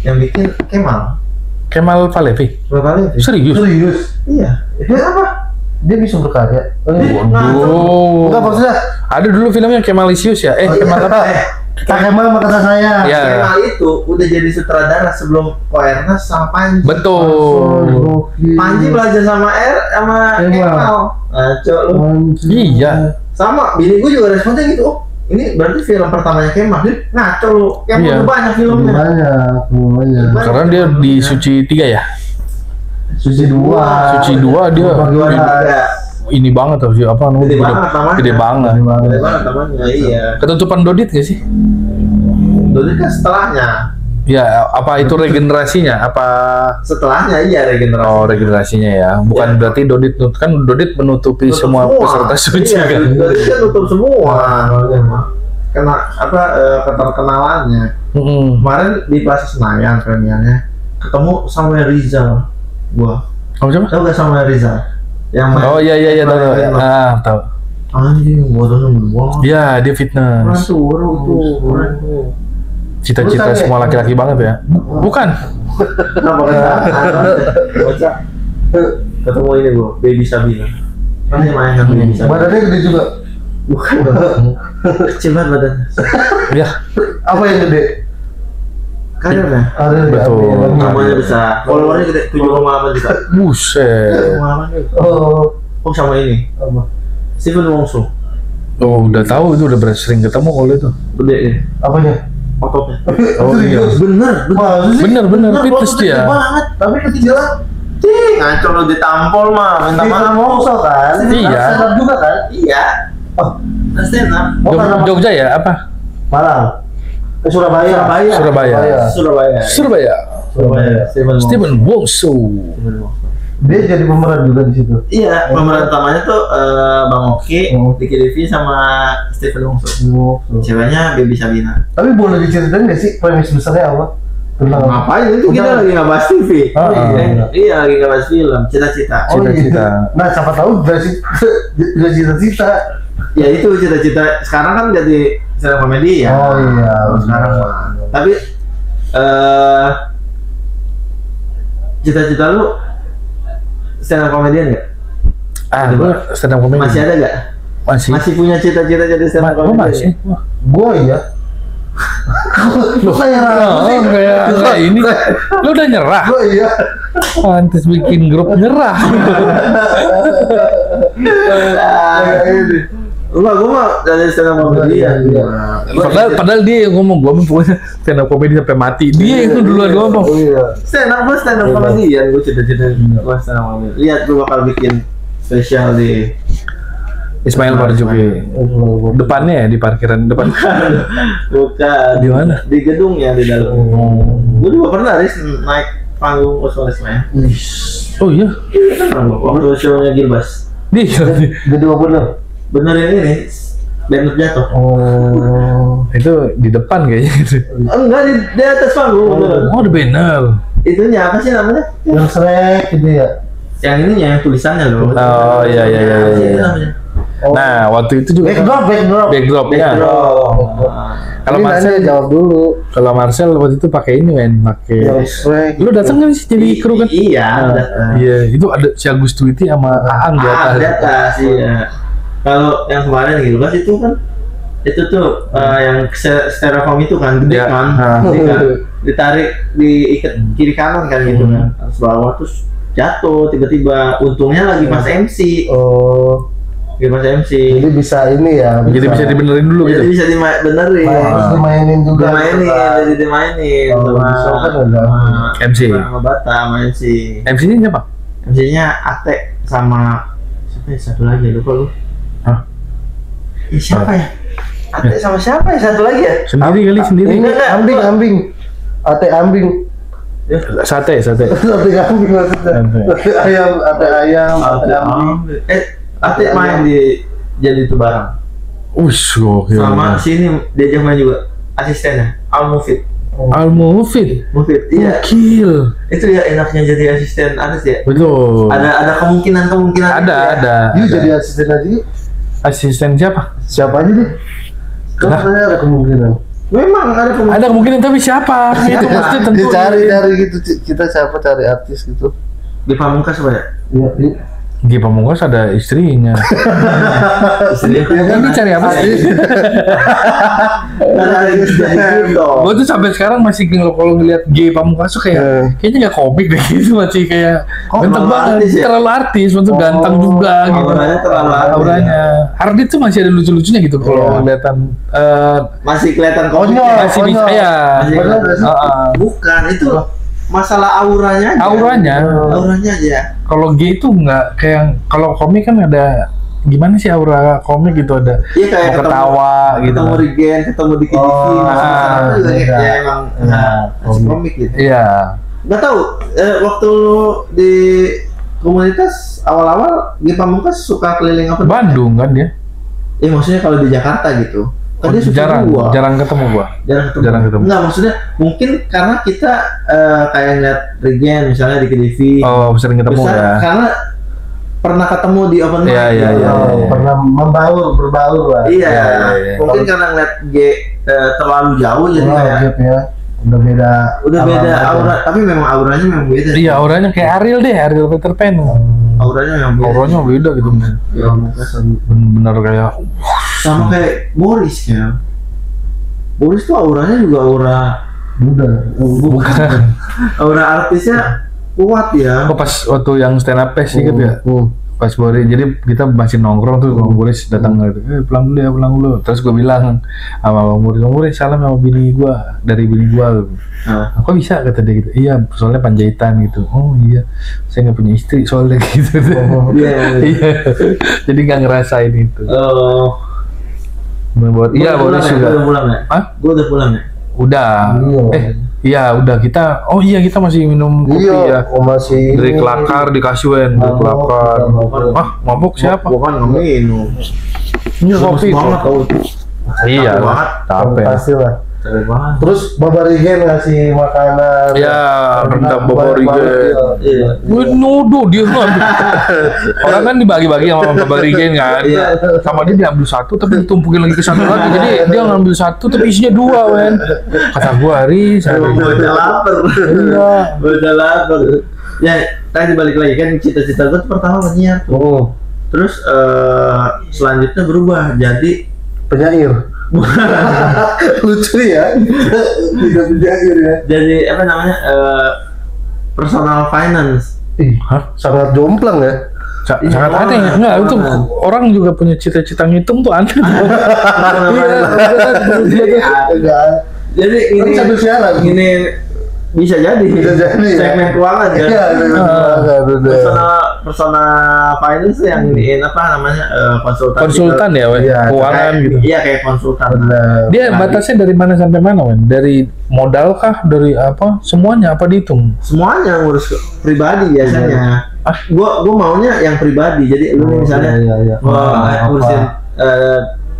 Speaker 3: Yang bikin
Speaker 2: Kemal Palevi. Serius?
Speaker 3: Iya. Itu apa?
Speaker 1: Dia bisa berkarya.
Speaker 2: Waduh.
Speaker 1: Enggak maksudnya.
Speaker 2: Ada dulu filmnya Kemalisius ya? Kemal apa?
Speaker 1: Kemal sama kata saya.
Speaker 2: Ya.
Speaker 3: Kemal itu udah jadi sutradara sebelum Koernas sama Panji.
Speaker 2: Betul.
Speaker 3: Panji belajar sama Kemal. Ngaco lu.
Speaker 2: Iya.
Speaker 3: Sama, bini gue juga responnya gitu. Oh, ini berarti film pertamanya Kemal. Dia ngaco lu. Kemal banyak filmnya.
Speaker 1: Banyak.
Speaker 2: Karena dia di Suci 3 ya?
Speaker 1: Suci 2
Speaker 2: dia ini banget tau sih apa namanya? Gede banget
Speaker 3: namanya. Iya.
Speaker 2: Ketutupan Dodit gak sih?
Speaker 3: Dodit kan setelahnya.
Speaker 2: Ya, apa itu regenerasinya? Apa
Speaker 3: setelahnya? Iya, regenerasi.
Speaker 2: Oh, regenerasinya ya. Bukan berarti Dodit menutupi semua peserta Suci kan?
Speaker 3: Dodit kan nutup semua. Kena keterkenalannya. Kemarin di Plaza Senayan premiernya ketemu Samuel Rizal.
Speaker 2: Siapa?
Speaker 3: Tahu gak Samuel Rizal? Yang
Speaker 2: iya tahu.
Speaker 3: Anjing, bodohnya banget.
Speaker 2: Ya, dia fitness. Cita-cita semua laki-laki banget ya. Bukan.
Speaker 3: Ketemu ini Baby Sabina. Ini main sama Baby Sabina.
Speaker 1: Badannya gede juga.
Speaker 3: Bukan. Kecil banget badan.
Speaker 2: Ya.
Speaker 1: Apa yang gede?
Speaker 3: Karirnya.
Speaker 2: Betul.
Speaker 3: Namanya besar. Followernya gede 7,8 juta.
Speaker 2: Buset.
Speaker 3: Oh sama ini. Stephen Wongso.
Speaker 2: Oh udah tahu itu, udah sering ketemu kalau itu.
Speaker 3: Gede ya.
Speaker 1: Apanya?
Speaker 3: Ototnya.
Speaker 2: Oh iya. Bener fitness dia.
Speaker 3: Banget. Tapi kecilan. Ngaco lo ditampol mah. Minta maaf.
Speaker 1: Wongso kan?
Speaker 2: Iya.
Speaker 1: Stand up juga kan?
Speaker 3: Iya.
Speaker 1: Oh,
Speaker 3: stand up.
Speaker 2: Jogja ya apa?
Speaker 1: Malang. Surabaya.
Speaker 2: Stephen Wongso.
Speaker 1: Dia jadi pemeran juga di situ.
Speaker 3: Iya, pemeran utamanya tuh Bang Oki, Diki Devi sama Stephen Wongso. Ceweknya Baby Sabina.
Speaker 1: Tapi boleh diceritain nggak sih premis besarnya apa?
Speaker 3: Tentang ngapain itu kita lagi ngebahas TV. Iya, lagi ngebahas film, cita-cita.
Speaker 1: Nah, siapa tahu gak cita-cita.
Speaker 3: Ya itu cita-cita. Sekarang kan jadi stand up komedi ya.
Speaker 1: Oh iya,
Speaker 3: sekarang. Tapi cita-cita lu stand up komedian nggak?
Speaker 2: Gue stand up komedi.
Speaker 3: Masih ada nggak? Masih punya cita-cita jadi stand up komedian?
Speaker 2: Masih.
Speaker 1: Gue iya.
Speaker 2: Lu kayak ini. Lu udah nyerah.
Speaker 1: Gue iya.
Speaker 2: Pantes bikin grup nyerah.
Speaker 3: Enggak, gue mah dari stand up komedian.
Speaker 2: Padahal dia yang ngomong, gue pokoknya stand up komedi sampai mati. Dia yang duluan ngomong.
Speaker 3: Stand up komedian, gue cita-cita gue stand up komedian. Lihat gue bakal bikin spesial di
Speaker 2: Ismail Marzuki. Depannya ya, di parkiran depan.
Speaker 3: Bukan.
Speaker 2: Di mana?
Speaker 3: Di gedung ya, di dalam. Gue juga pernah naik panggung Oswaldisme.
Speaker 2: Oh iya?
Speaker 3: Iya kan, waktu show-nya Gilbas.
Speaker 1: Jadi apa bener?
Speaker 3: Benerin ini banner jatuh.
Speaker 2: Oh, itu di depan kayaknya itu.
Speaker 3: Enggak, di atas panggung.
Speaker 2: Oh, ada banner.
Speaker 3: Itunya apa sih namanya?
Speaker 1: Yang selek gitu ya.
Speaker 3: Yang ininya, yang tulisannya loh.
Speaker 2: Oh iya. Nah, waktu itu juga backdrop. Kalau Marcel
Speaker 1: jawab dulu.
Speaker 2: Kalau Marcel waktu itu pakai ini pakai. Lu datang kan sih jadi kru kan?
Speaker 3: Iya,
Speaker 2: iya, itu ada si Agus Twiti sama Aang di atas.
Speaker 3: Di atas, iya. Kalau yang kemarin gitu kan itu tuh yang styrofoam itu kan gede kan. ditarik, diikat kiri kanan kan gitu kan. Harus bawa terus jatuh tiba-tiba. Untungnya lagi pas MC. Lagi pas MC.
Speaker 1: Jadi bisa ini ya.
Speaker 2: Jadi bisa dibenerin dulu gitu.
Speaker 3: Jadi bisa dibenerin.
Speaker 1: Terus dimainin juga.
Speaker 3: Jadi dimainin sama
Speaker 2: MC.
Speaker 3: Sama Bata sama MC.
Speaker 2: MC-nya siapa?
Speaker 3: MC-nya Ate sama siapa ya satu lagi lupa lu.
Speaker 2: Hah?
Speaker 3: Siapa ya? Ate sama siapa ya satu lagi ya?
Speaker 2: Sendiri kali sendiri.
Speaker 1: Ambing. Ate ambing.
Speaker 2: Sate.
Speaker 1: Sate ambing maksudnya. Ate ayam.
Speaker 3: Ate main jadi itu barang.
Speaker 2: Gokil.
Speaker 3: Sama sini diajak main juga asistennya Al-Mufid.
Speaker 2: Al-Mufid.
Speaker 3: Iya.
Speaker 2: Gokil.
Speaker 3: Itu ya enaknya jadi asisten artis ya.
Speaker 2: Betul.
Speaker 3: Ada kemungkinan.
Speaker 2: Ada.
Speaker 1: Yuk jadi asisten aja.
Speaker 2: Asisten siapa?
Speaker 1: Siapa aja deh. Kan ada kemungkinan.
Speaker 3: Memang ada
Speaker 2: kemungkinan tapi siapa? Itu pasti tentu.
Speaker 1: Cari gitu kita siapa cari artis gitu.
Speaker 3: Di Pamungkas apa ya?
Speaker 1: Iya.
Speaker 2: Di Pamungkas ada istrinya. Ini cari apa sih? Gue tuh sampai sekarang masih kalau ngeliat G Pamungkas tuh kayaknya nggak komik deh gitu, masih kayak ganteng banget, terlalu artis, betul ganteng juga gitu. Auranya. Hardi tuh masih ada lucu-lucunya gitu kalau kelihatan.
Speaker 3: Masih kelihatan konyol.
Speaker 2: Masih bisa ya.
Speaker 3: Bukan itu. Masalah auranya aja.
Speaker 2: Kalau G itu nggak kayak kalau komik kan ada gimana sih aura komik gitu, ada
Speaker 3: kayak
Speaker 2: ketawa gitu,
Speaker 3: ketemu Regen, ketemu di ya emang komik gitu.
Speaker 2: Iya.
Speaker 3: Nggak tahu waktu di komunitas awal-awal di Pamungkas suka keliling apa?
Speaker 2: Bandung kan dia?
Speaker 3: Maksudnya kalau di Jakarta gitu. Kan dia
Speaker 2: jarang ketemu gua. Jarang ketemu.
Speaker 3: Enggak, maksudnya mungkin karena kita kayak ngeliat Regen misalnya di KDV.
Speaker 2: Sering ketemu ya.
Speaker 3: Karena pernah ketemu di open mic.
Speaker 2: Iya.
Speaker 1: Pernah berbaur lah.
Speaker 3: Iya. Mungkin karena ngeliat G terlalu jauh jadi kayak
Speaker 1: udah beda
Speaker 3: aura, tapi memang auranya memang beda.
Speaker 2: Iya, auranya kayak Ariel Peter Pan.
Speaker 3: Auranya
Speaker 2: beda gitu. Benar kayak
Speaker 3: sama kayak Boris ya. Boris tuh auranya juga aura bukan. Aura artisnya kuat ya.
Speaker 2: Pas waktu yang stand up fest gitu ya. Pas Boris, jadi kita masih nongkrong tuh, Bang Boris datang pulang dulu. Terus gue bilang sama Bang Boris, salam sama bini gue, dari bini gue. Kok bisa kata dia gitu? Iya, soalnya Panjaitan gitu. Oh iya, saya nggak punya istri soalnya gitu. Iya. Jadi nggak ngerasain itu. Iya, Boris juga.
Speaker 3: Gue udah pulang ya? Gue udah pulang ya?
Speaker 2: Udah. Iya, udah kita. Oh iya, kita masih minum kopi ya.
Speaker 1: Masih.
Speaker 2: Dari kelakar dikasih dari kelakar. Mabuk siapa?
Speaker 3: Bukan nggak minum.
Speaker 2: Ini kopi
Speaker 3: banget tau.
Speaker 2: Iya, capek.
Speaker 1: Pasti lah. Terus Bapak Regen ngasih makanan.
Speaker 2: Ya, rendang Bapak Regen. Gue nuduh dia ngambil. Orang kan dibagi-bagi sama Bapak Regen kan. Sama dia diambil satu tapi ditumpukin lagi ke satu lagi. Jadi dia ngambil satu tapi isinya dua, Wen. Kata gue saya
Speaker 3: udah lapar.
Speaker 2: Iya.
Speaker 3: Udah lapar. Ya, tadi balik lagi kan cita-cita gue pertama penyiar tuh. Terus selanjutnya berubah jadi
Speaker 1: penyair. Lucu ya. Tidak penyair ya.
Speaker 3: Jadi apa namanya? Personal finance.
Speaker 1: Sangat jomplang ya.
Speaker 2: Sangat aneh ya. Enggak, itu orang juga punya cita-cita ngitung tuh aneh.
Speaker 3: Jadi ini
Speaker 1: sambil siaran.
Speaker 3: Ini bisa jadi segmen keuangan kan. Personal finance yang apa namanya konsultan
Speaker 2: ya, keuangan gitu.
Speaker 3: Iya, kayak konsultan.
Speaker 2: Dia batasnya dari mana sampai mana, Wen? Dari modal kah? Dari apa? Semuanya apa dihitung?
Speaker 3: Semuanya ngurus pribadi biasanya. Gua maunya yang pribadi. Jadi lu misalnya ngurusin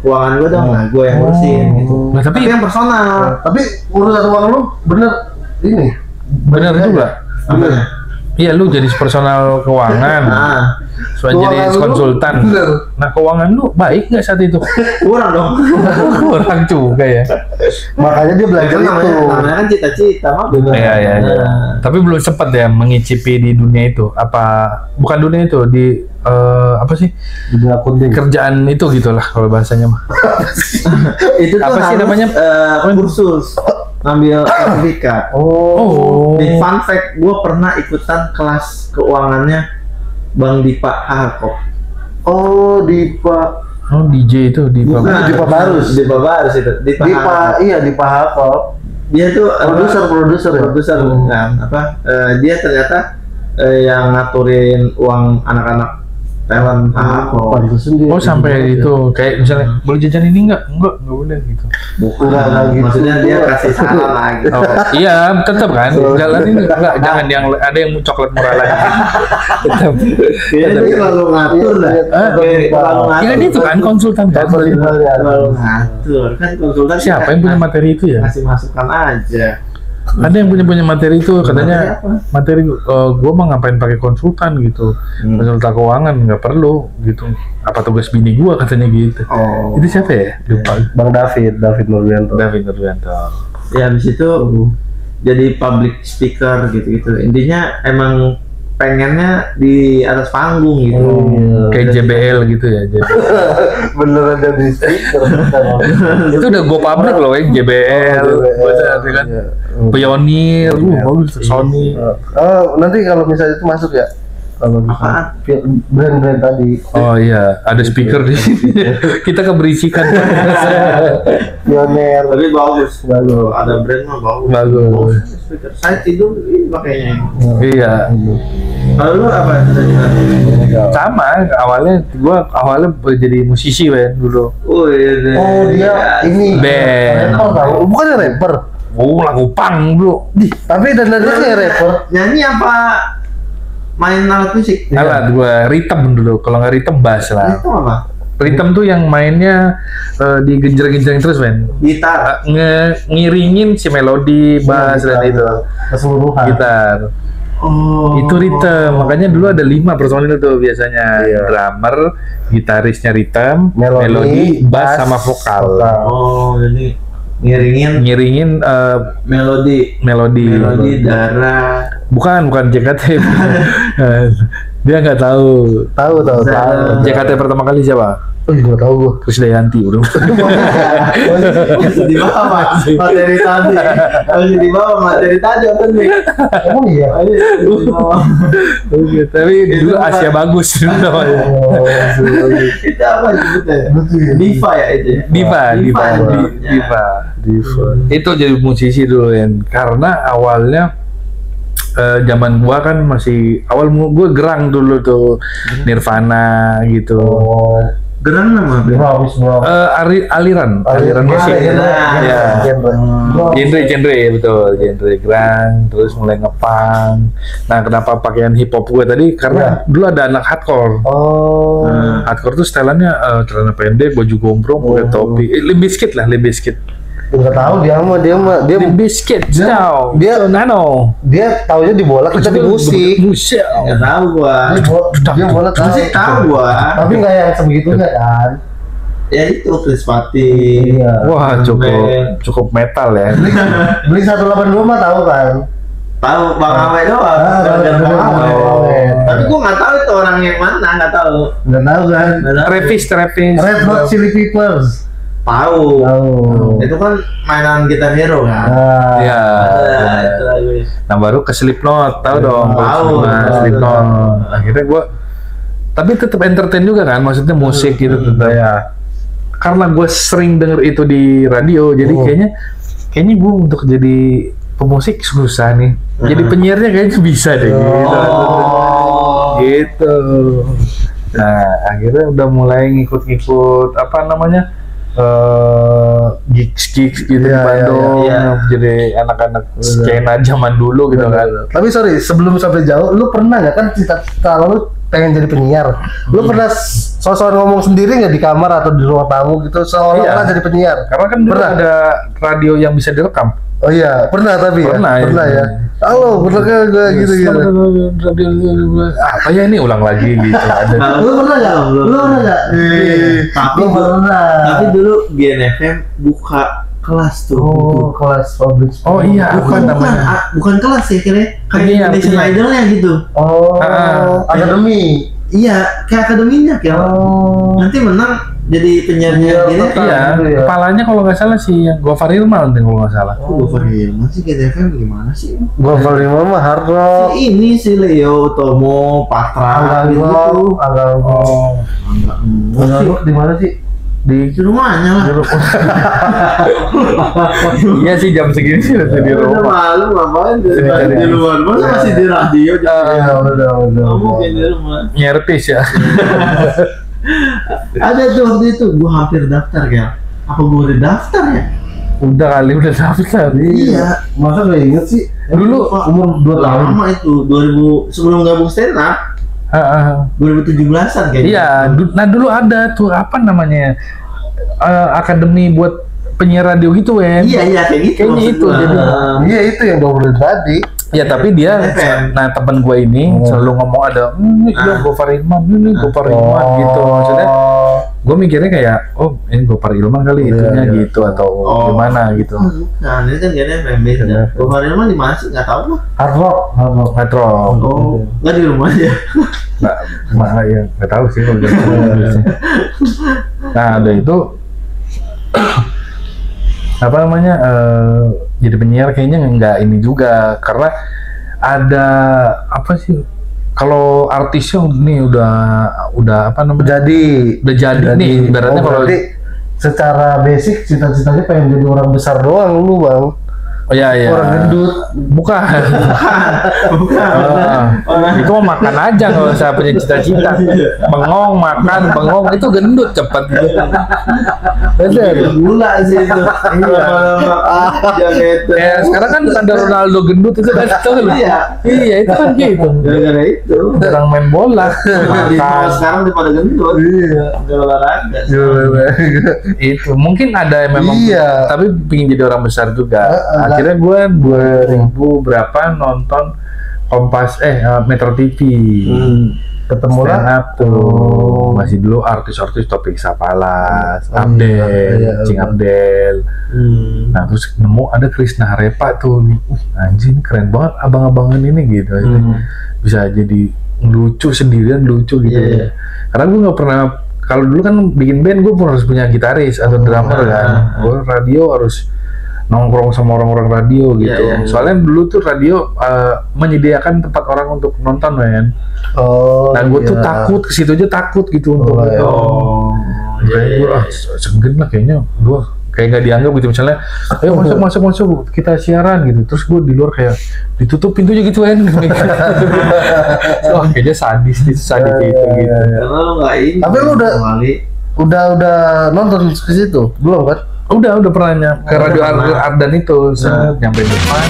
Speaker 3: keuangan gue dong, gue yang ngurusin gitu.
Speaker 2: Nah, tapi
Speaker 3: yang personal.
Speaker 1: Tapi urusan uang lu bener ini.
Speaker 2: Bener juga. Iya, lu jadi personal keuangan. Jadi konsultan. Nah, keuangan lu baik nggak saat itu?
Speaker 3: Kurang dong.
Speaker 2: Kurang juga ya.
Speaker 1: Makanya dia belajar itu.
Speaker 3: Namanya kan cita-cita mah.
Speaker 2: Iya. Tapi belum sempat ya mengicipi di dunia itu. Bukan dunia itu, di apa sih?
Speaker 1: Dunia akunting.
Speaker 2: Kerjaan itu gitulah kalau bahasanya mah.
Speaker 3: Itu
Speaker 2: apa sih namanya?
Speaker 3: Kursus. ngambil sertifikat. Di fun fact, gue pernah ikutan kelas keuangannya Bang Dipa Hahakop.
Speaker 1: Dipa.
Speaker 2: DJ itu Dipa.
Speaker 1: Bukan, Dipa Barus.
Speaker 3: Dipa Barus itu.
Speaker 1: Dipa Hahakop.
Speaker 3: Dia tuh
Speaker 1: produser.
Speaker 3: Nah, dia ternyata yang ngaturin uang anak-anak talent.
Speaker 2: Sampai itu kayak misalnya boleh jajan ini enggak boleh gitu.
Speaker 1: Bukan
Speaker 3: maksudnya dia kasih saran lagi.
Speaker 2: Iya, tetap kan. Jalan ini enggak, jangan yang ada yang coklat murah lagi. Tetap.
Speaker 3: Dia selalu ngatur lah.
Speaker 2: Ya itu kan konsultan kan.
Speaker 3: Selalu ngatur kan konsultan.
Speaker 2: Siapa yang punya materi itu ya?
Speaker 3: Kasih masukan aja.
Speaker 2: Ada yang punya materi itu katanya materi gue mah ngapain pakai konsultan gitu, konsultan keuangan nggak perlu gitu, apa tugas bini gue katanya gitu. Itu siapa ya? Lupa.
Speaker 1: Bang David Nurbianto.
Speaker 3: Ya habis itu jadi public speaker gitu. Intinya emang pengennya di atas panggung gitu.
Speaker 2: Kayak JBL gitu ya.
Speaker 1: Beneran jadi speaker.
Speaker 2: Itu udah go public loh ya, JBL. Kan Pioneer, bagus Sony.
Speaker 1: Nanti kalau misalnya itu masuk ya. Kalau brand-brand tadi.
Speaker 2: Oh iya, ada speaker di sini. Kita keberisikan.
Speaker 1: Pioneer.
Speaker 3: Tapi bagus. Ada brand mah bagus. Speaker. Saya tidur pakainya.
Speaker 2: Iya.
Speaker 3: Kalau lu apa?
Speaker 2: Sama, awalnya jadi musisi kan dulu.
Speaker 1: Dia ini
Speaker 2: band.
Speaker 1: Rapper tahu? Bukan rapper.
Speaker 2: Lagu punk dulu.
Speaker 1: Tapi dan kayak rapper.
Speaker 3: Nyanyi apa main alat musik?
Speaker 2: Alat gua rhythm dulu. Kalau nggak rhythm bass lah.
Speaker 3: Itu apa?
Speaker 2: Rhythm tuh yang mainnya digenjreng-genjreng terus, men.
Speaker 3: Gitar.
Speaker 2: Ngiringin si melodi bass dan itu.
Speaker 1: Keseluruhan.
Speaker 2: Gitar. Itu rhythm. Makanya dulu ada 5 personil tuh biasanya. Drummer, gitarisnya rhythm, melodi, bass sama vokal.
Speaker 3: Jadi ngiringin melodi darah.
Speaker 2: Bukan JKT. Dia nggak tahu. JKT pertama kali siapa?
Speaker 1: Nggak tahu gua.
Speaker 2: Krisdayanti udah.
Speaker 3: Masih di bawah materi tadi apa nih?
Speaker 1: Emang iya.
Speaker 2: Tapi dulu Asia Bagus namanya.
Speaker 3: Itu apa sebutnya? Diva ya itu. Diva.
Speaker 2: Itu jadi musisi dulu kan. Karena awalnya zaman gua kan masih gua gerang dulu tuh Nirvana gitu.
Speaker 3: Gerang nama
Speaker 2: aliran musik. Genre betul, genre gerang, terus mulai ngepang. Nah, kenapa pakaian hip hop gue tadi? Karena dulu ada anak hardcore. Hardcore tuh setelannya celana pendek, baju gombrong, pakai topi. Limp Bizkit.
Speaker 1: Nggak tahu dia
Speaker 2: Limp Bizkit.
Speaker 1: Dia taunya di bola kita di musik.
Speaker 3: Nggak tahu gua.
Speaker 1: Dia bola
Speaker 3: musik tahu gua.
Speaker 1: Tapi nggak yang sebegitunya kan.
Speaker 3: Ya itu Chris Pati.
Speaker 1: Iya.
Speaker 2: Wah, cukup metal ya.
Speaker 1: Beli 182 mah tahu kan.
Speaker 3: Tahu Bang Awe doang. Tapi gua nggak tahu itu orang yang mana, nggak tahu.
Speaker 1: Nggak tahu kan.
Speaker 2: Travis.
Speaker 1: Red Hot Chili Peppers.
Speaker 3: Tahu. Itu kan mainan Guitar Hero kan.
Speaker 2: Iya.
Speaker 3: Itu lagu.
Speaker 2: Nah, baru ke Slipknot, tahu dong.
Speaker 3: Tahu.
Speaker 2: Slipknot. Akhirnya gua tapi tetap entertain juga kan, maksudnya musik gitu tetap ya. Karena gue sering denger itu di radio, jadi kayaknya gue untuk jadi pemusik susah nih. Jadi penyiarnya kayaknya bisa deh gitu. Nah, akhirnya udah mulai ngikut-ngikut gigs gitu di Bandung, jadi anak-anak skena zaman dulu gitu kan.
Speaker 1: Tapi sorry, sebelum sampai jauh, lu pernah nggak kan cita-cita lu pengen jadi penyiar? Lu pernah soal ngomong sendiri nggak di kamar atau di ruang tamu gitu seolah-olah jadi penyiar?
Speaker 2: Karena kan dulu ada radio yang bisa direkam.
Speaker 1: Oh iya, pernah tapi pernah ya. Halo, pernah kayak gitu.
Speaker 2: Apa ya ini ulang lagi gitu. Ada.
Speaker 3: Lu pernah nggak? Lu pernah nggak?
Speaker 1: Tapi pernah.
Speaker 3: Tapi dulu GNFM buka kelas tuh.
Speaker 1: Kelas public.
Speaker 2: Oh iya,
Speaker 3: bukan kelas ya kira kayak Indonesian Idol-nya gitu.
Speaker 1: Akademi.
Speaker 3: Iya, kayak akademinya kayak. Nanti menang jadi penyiarnya gini.
Speaker 2: Iya, kepalanya kalau nggak salah sih Gofar Hilman kalau nggak salah.
Speaker 3: Gofar Hilman sih GTFM gimana sih?
Speaker 1: Gofar Hilman mah hard rock.
Speaker 3: Si ini si Leo Tomo Patra gitu.
Speaker 1: Enggak di mana sih?
Speaker 3: Di rumahnya lah.
Speaker 2: Iya sih jam segini sih udah di rumah.
Speaker 3: Malu ngapain di luar? Masa masih di radio?
Speaker 1: Udah.
Speaker 3: Mungkin di rumah.
Speaker 2: Nyerpis ya.
Speaker 3: Ada tuh waktu itu gua hampir daftar ya. Apa gua udah daftar ya?
Speaker 2: Udah kali udah daftar.
Speaker 3: Iya.
Speaker 1: Masa nggak inget sih?
Speaker 2: Dulu
Speaker 1: umur 2 tahun.
Speaker 3: Lama itu 2000 sebelum gabung stand up. 2017-an kayaknya.
Speaker 2: Iya, nah dulu ada tuh apa namanya akademi buat penyiar radio gitu kan?
Speaker 3: Iya kayak gitu.
Speaker 2: Kayaknya itu jadi.
Speaker 1: Iya itu yang ngobrolin tadi.
Speaker 2: Ya tapi dia, nah teman gue ini selalu ngomong ada, ini Gofar Hilman, ini Gofar Hilman gitu. Maksudnya, gue mikirnya kayak, oh ini Gofar Hilman kali itunya gitu atau gimana gitu.
Speaker 3: Nah ini kan GTFM beda. Gofar Hilman di mana sih? Nggak tahu.
Speaker 1: Hard rock.
Speaker 2: Metro.
Speaker 3: Oh, nggak di rumah aja.
Speaker 2: Nggak, mana ya nggak tahu sih kalau gitu. Nah ada itu apa namanya jadi penyiar kayaknya nggak ini juga karena ada apa sih kalau artisnya nih udah apa namanya udah jadi nih ibaratnya kalau
Speaker 1: secara basic cita-citanya pengen jadi orang besar doang lu bang.
Speaker 2: Oh iya.
Speaker 1: Orang gendut.
Speaker 2: Bukan. Itu mau makan aja kalau saya punya cita-cita. Bengong bengong itu gendut cepet.
Speaker 3: Bener. Gula sih itu.
Speaker 2: Ya sekarang kan ada Ronaldo gendut itu kan itu. Iya itu kan gitu.
Speaker 3: Gara-gara itu.
Speaker 2: Orang main bola.
Speaker 3: Sekarang daripada gendut. Iya. Olahraga.
Speaker 2: Itu mungkin ada yang memang.
Speaker 1: Iya.
Speaker 2: Tapi pengen jadi orang besar juga. Akhirnya gue 2000 berapa nonton Kompas Metro TV
Speaker 1: ketemu lah
Speaker 2: tuh masih dulu artis-artis Topik Sapalas, Abdel, Cing Abdel. Nah terus nemu ada Krisna Harepa tuh, anjing keren banget abang-abangan ini gitu. Bisa jadi lucu sendirian lucu gitu. Karena gue nggak pernah kalau dulu kan bikin band gue harus punya gitaris atau drummer kan. Gue radio harus nongkrong sama orang-orang radio gitu. Soalnya dulu tuh radio menyediakan tempat orang untuk nonton kan. Nah gue tuh takut ke situ aja takut gitu untuk. Gue segen lah kayaknya. Gue kayak nggak dianggap gitu misalnya. Ayo masuk kita siaran gitu. Terus gue di luar kayak ditutup pintunya gitu kan. Wah kayaknya sadis itu gitu.
Speaker 3: Karena lo nggak ini.
Speaker 1: Tapi lu udah nonton ke situ belum kan?
Speaker 2: Udah pernah ke radio Ardan itu nyampe depan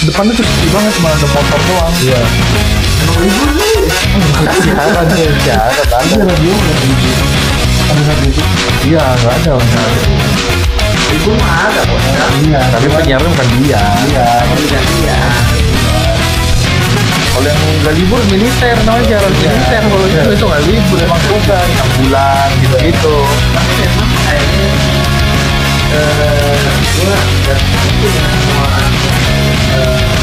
Speaker 2: depannya tuh sepi banget cuma ada motor doang.
Speaker 1: Iya.
Speaker 2: Siaran ada radio ada saat itu. Iya nggak ada.
Speaker 3: Itu mah ada kok.
Speaker 2: Iya. Tapi penyiarnya bukan dia.
Speaker 1: Iya.
Speaker 2: Kalau yang nggak libur militer namanya jalan militer kalau itu nggak libur emang udah 6 bulan gitu.
Speaker 3: Tapi memang kayaknya gue dan mungkin semua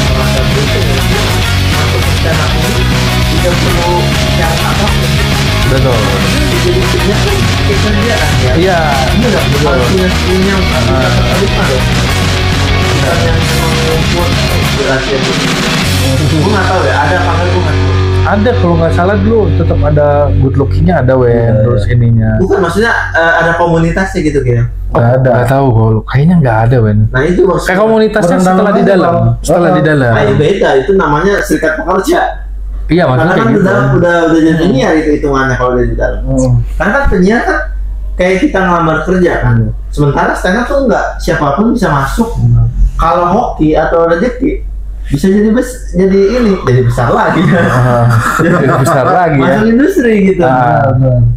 Speaker 3: merasa beruntung masuk ke channel ini tidak perlu yang apa
Speaker 2: Betul.
Speaker 3: jadi penyiar kan pekerjaan ya.
Speaker 2: Iya.
Speaker 3: Benar. Punya punya bukan yang mengumpul berarti gue nggak tahu ya ada apa nggak gue nggak tahu.
Speaker 2: Ada kalau nggak salah dulu tetap ada good lookingnya ada terus ininya.
Speaker 3: Bukan maksudnya ada komunitasnya gitu kayaknya.
Speaker 2: Nggak tahu kalau kayaknya nggak ada
Speaker 3: Nah itu maksudnya.
Speaker 2: Kayak komunitasnya setelah di dalam.
Speaker 3: Nah itu beda itu namanya serikat pekerja.
Speaker 2: Iya maksudnya
Speaker 3: karena kan
Speaker 2: gitu.
Speaker 3: udah jadi penyiar itu hitungannya kalau udah di dalam. Karena kan penyiar kan kayak kita ngelamar kerja kan. Sementara stand up tuh nggak siapapun bisa masuk. Kalau hoki atau rezeki bisa jadi jadi besar lagi.
Speaker 2: Jadi besar lagi ya.
Speaker 3: Masuk industri gitu.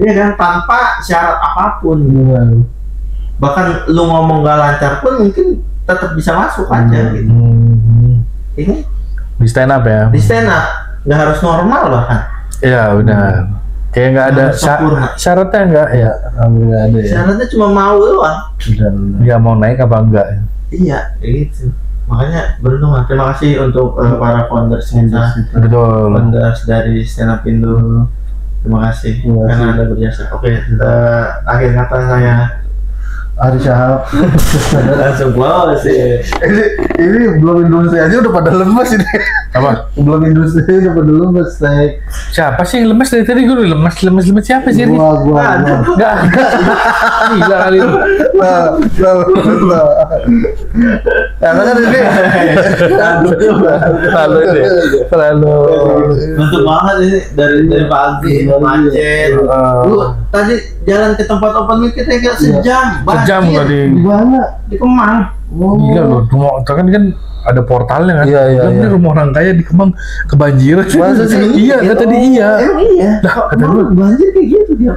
Speaker 3: Iya kan tanpa syarat apapun. Bahkan lu ngomong gak lancar pun mungkin tetap bisa masuk aja gitu. Iya kan?
Speaker 2: Di stand up ya.
Speaker 3: Di stand up nggak harus normal bahkan.
Speaker 2: Iya benar. Kayak nggak ada syaratnya nggak ya.
Speaker 1: Nggak ada ya.
Speaker 3: Syaratnya cuma mau doang.
Speaker 2: Ya mau naik apa enggak?
Speaker 3: Iya, gitu. Makanya beruntung. Terima kasih untuk para founders kita.
Speaker 2: Betul.
Speaker 3: Founders dari Stand Up Indo. Terima kasih karena Anda berjasa. Oke, akhir kata saya
Speaker 1: Ari Syahab.
Speaker 3: langsung bawa sih.
Speaker 1: Ini belum industri aja udah pada lemes ini.
Speaker 2: Apa?
Speaker 1: Belum industri udah pada lemes, Tek.
Speaker 2: Siapa sih yang lemes dari tadi? Gue udah lemes siapa sih ini?
Speaker 1: Gua.
Speaker 2: Enggak. Gila kali itu.
Speaker 1: Lah. Karena kan ini terlalu
Speaker 3: Untuk banget ini dari pagi macet. Lu tadi jalan ke tempat open mic kita kayak sejam
Speaker 2: tadi.
Speaker 1: di mana?
Speaker 3: Di Kemang.
Speaker 2: Gila loh, rumah kan ada portalnya kan.
Speaker 1: Iya.
Speaker 2: Ini rumah orang kaya di Kemang kebanjiran.
Speaker 1: Masa sih?
Speaker 2: Iya, kata dia iya.
Speaker 3: Emang iya.
Speaker 2: Kata gue
Speaker 3: banjir kayak gitu dia.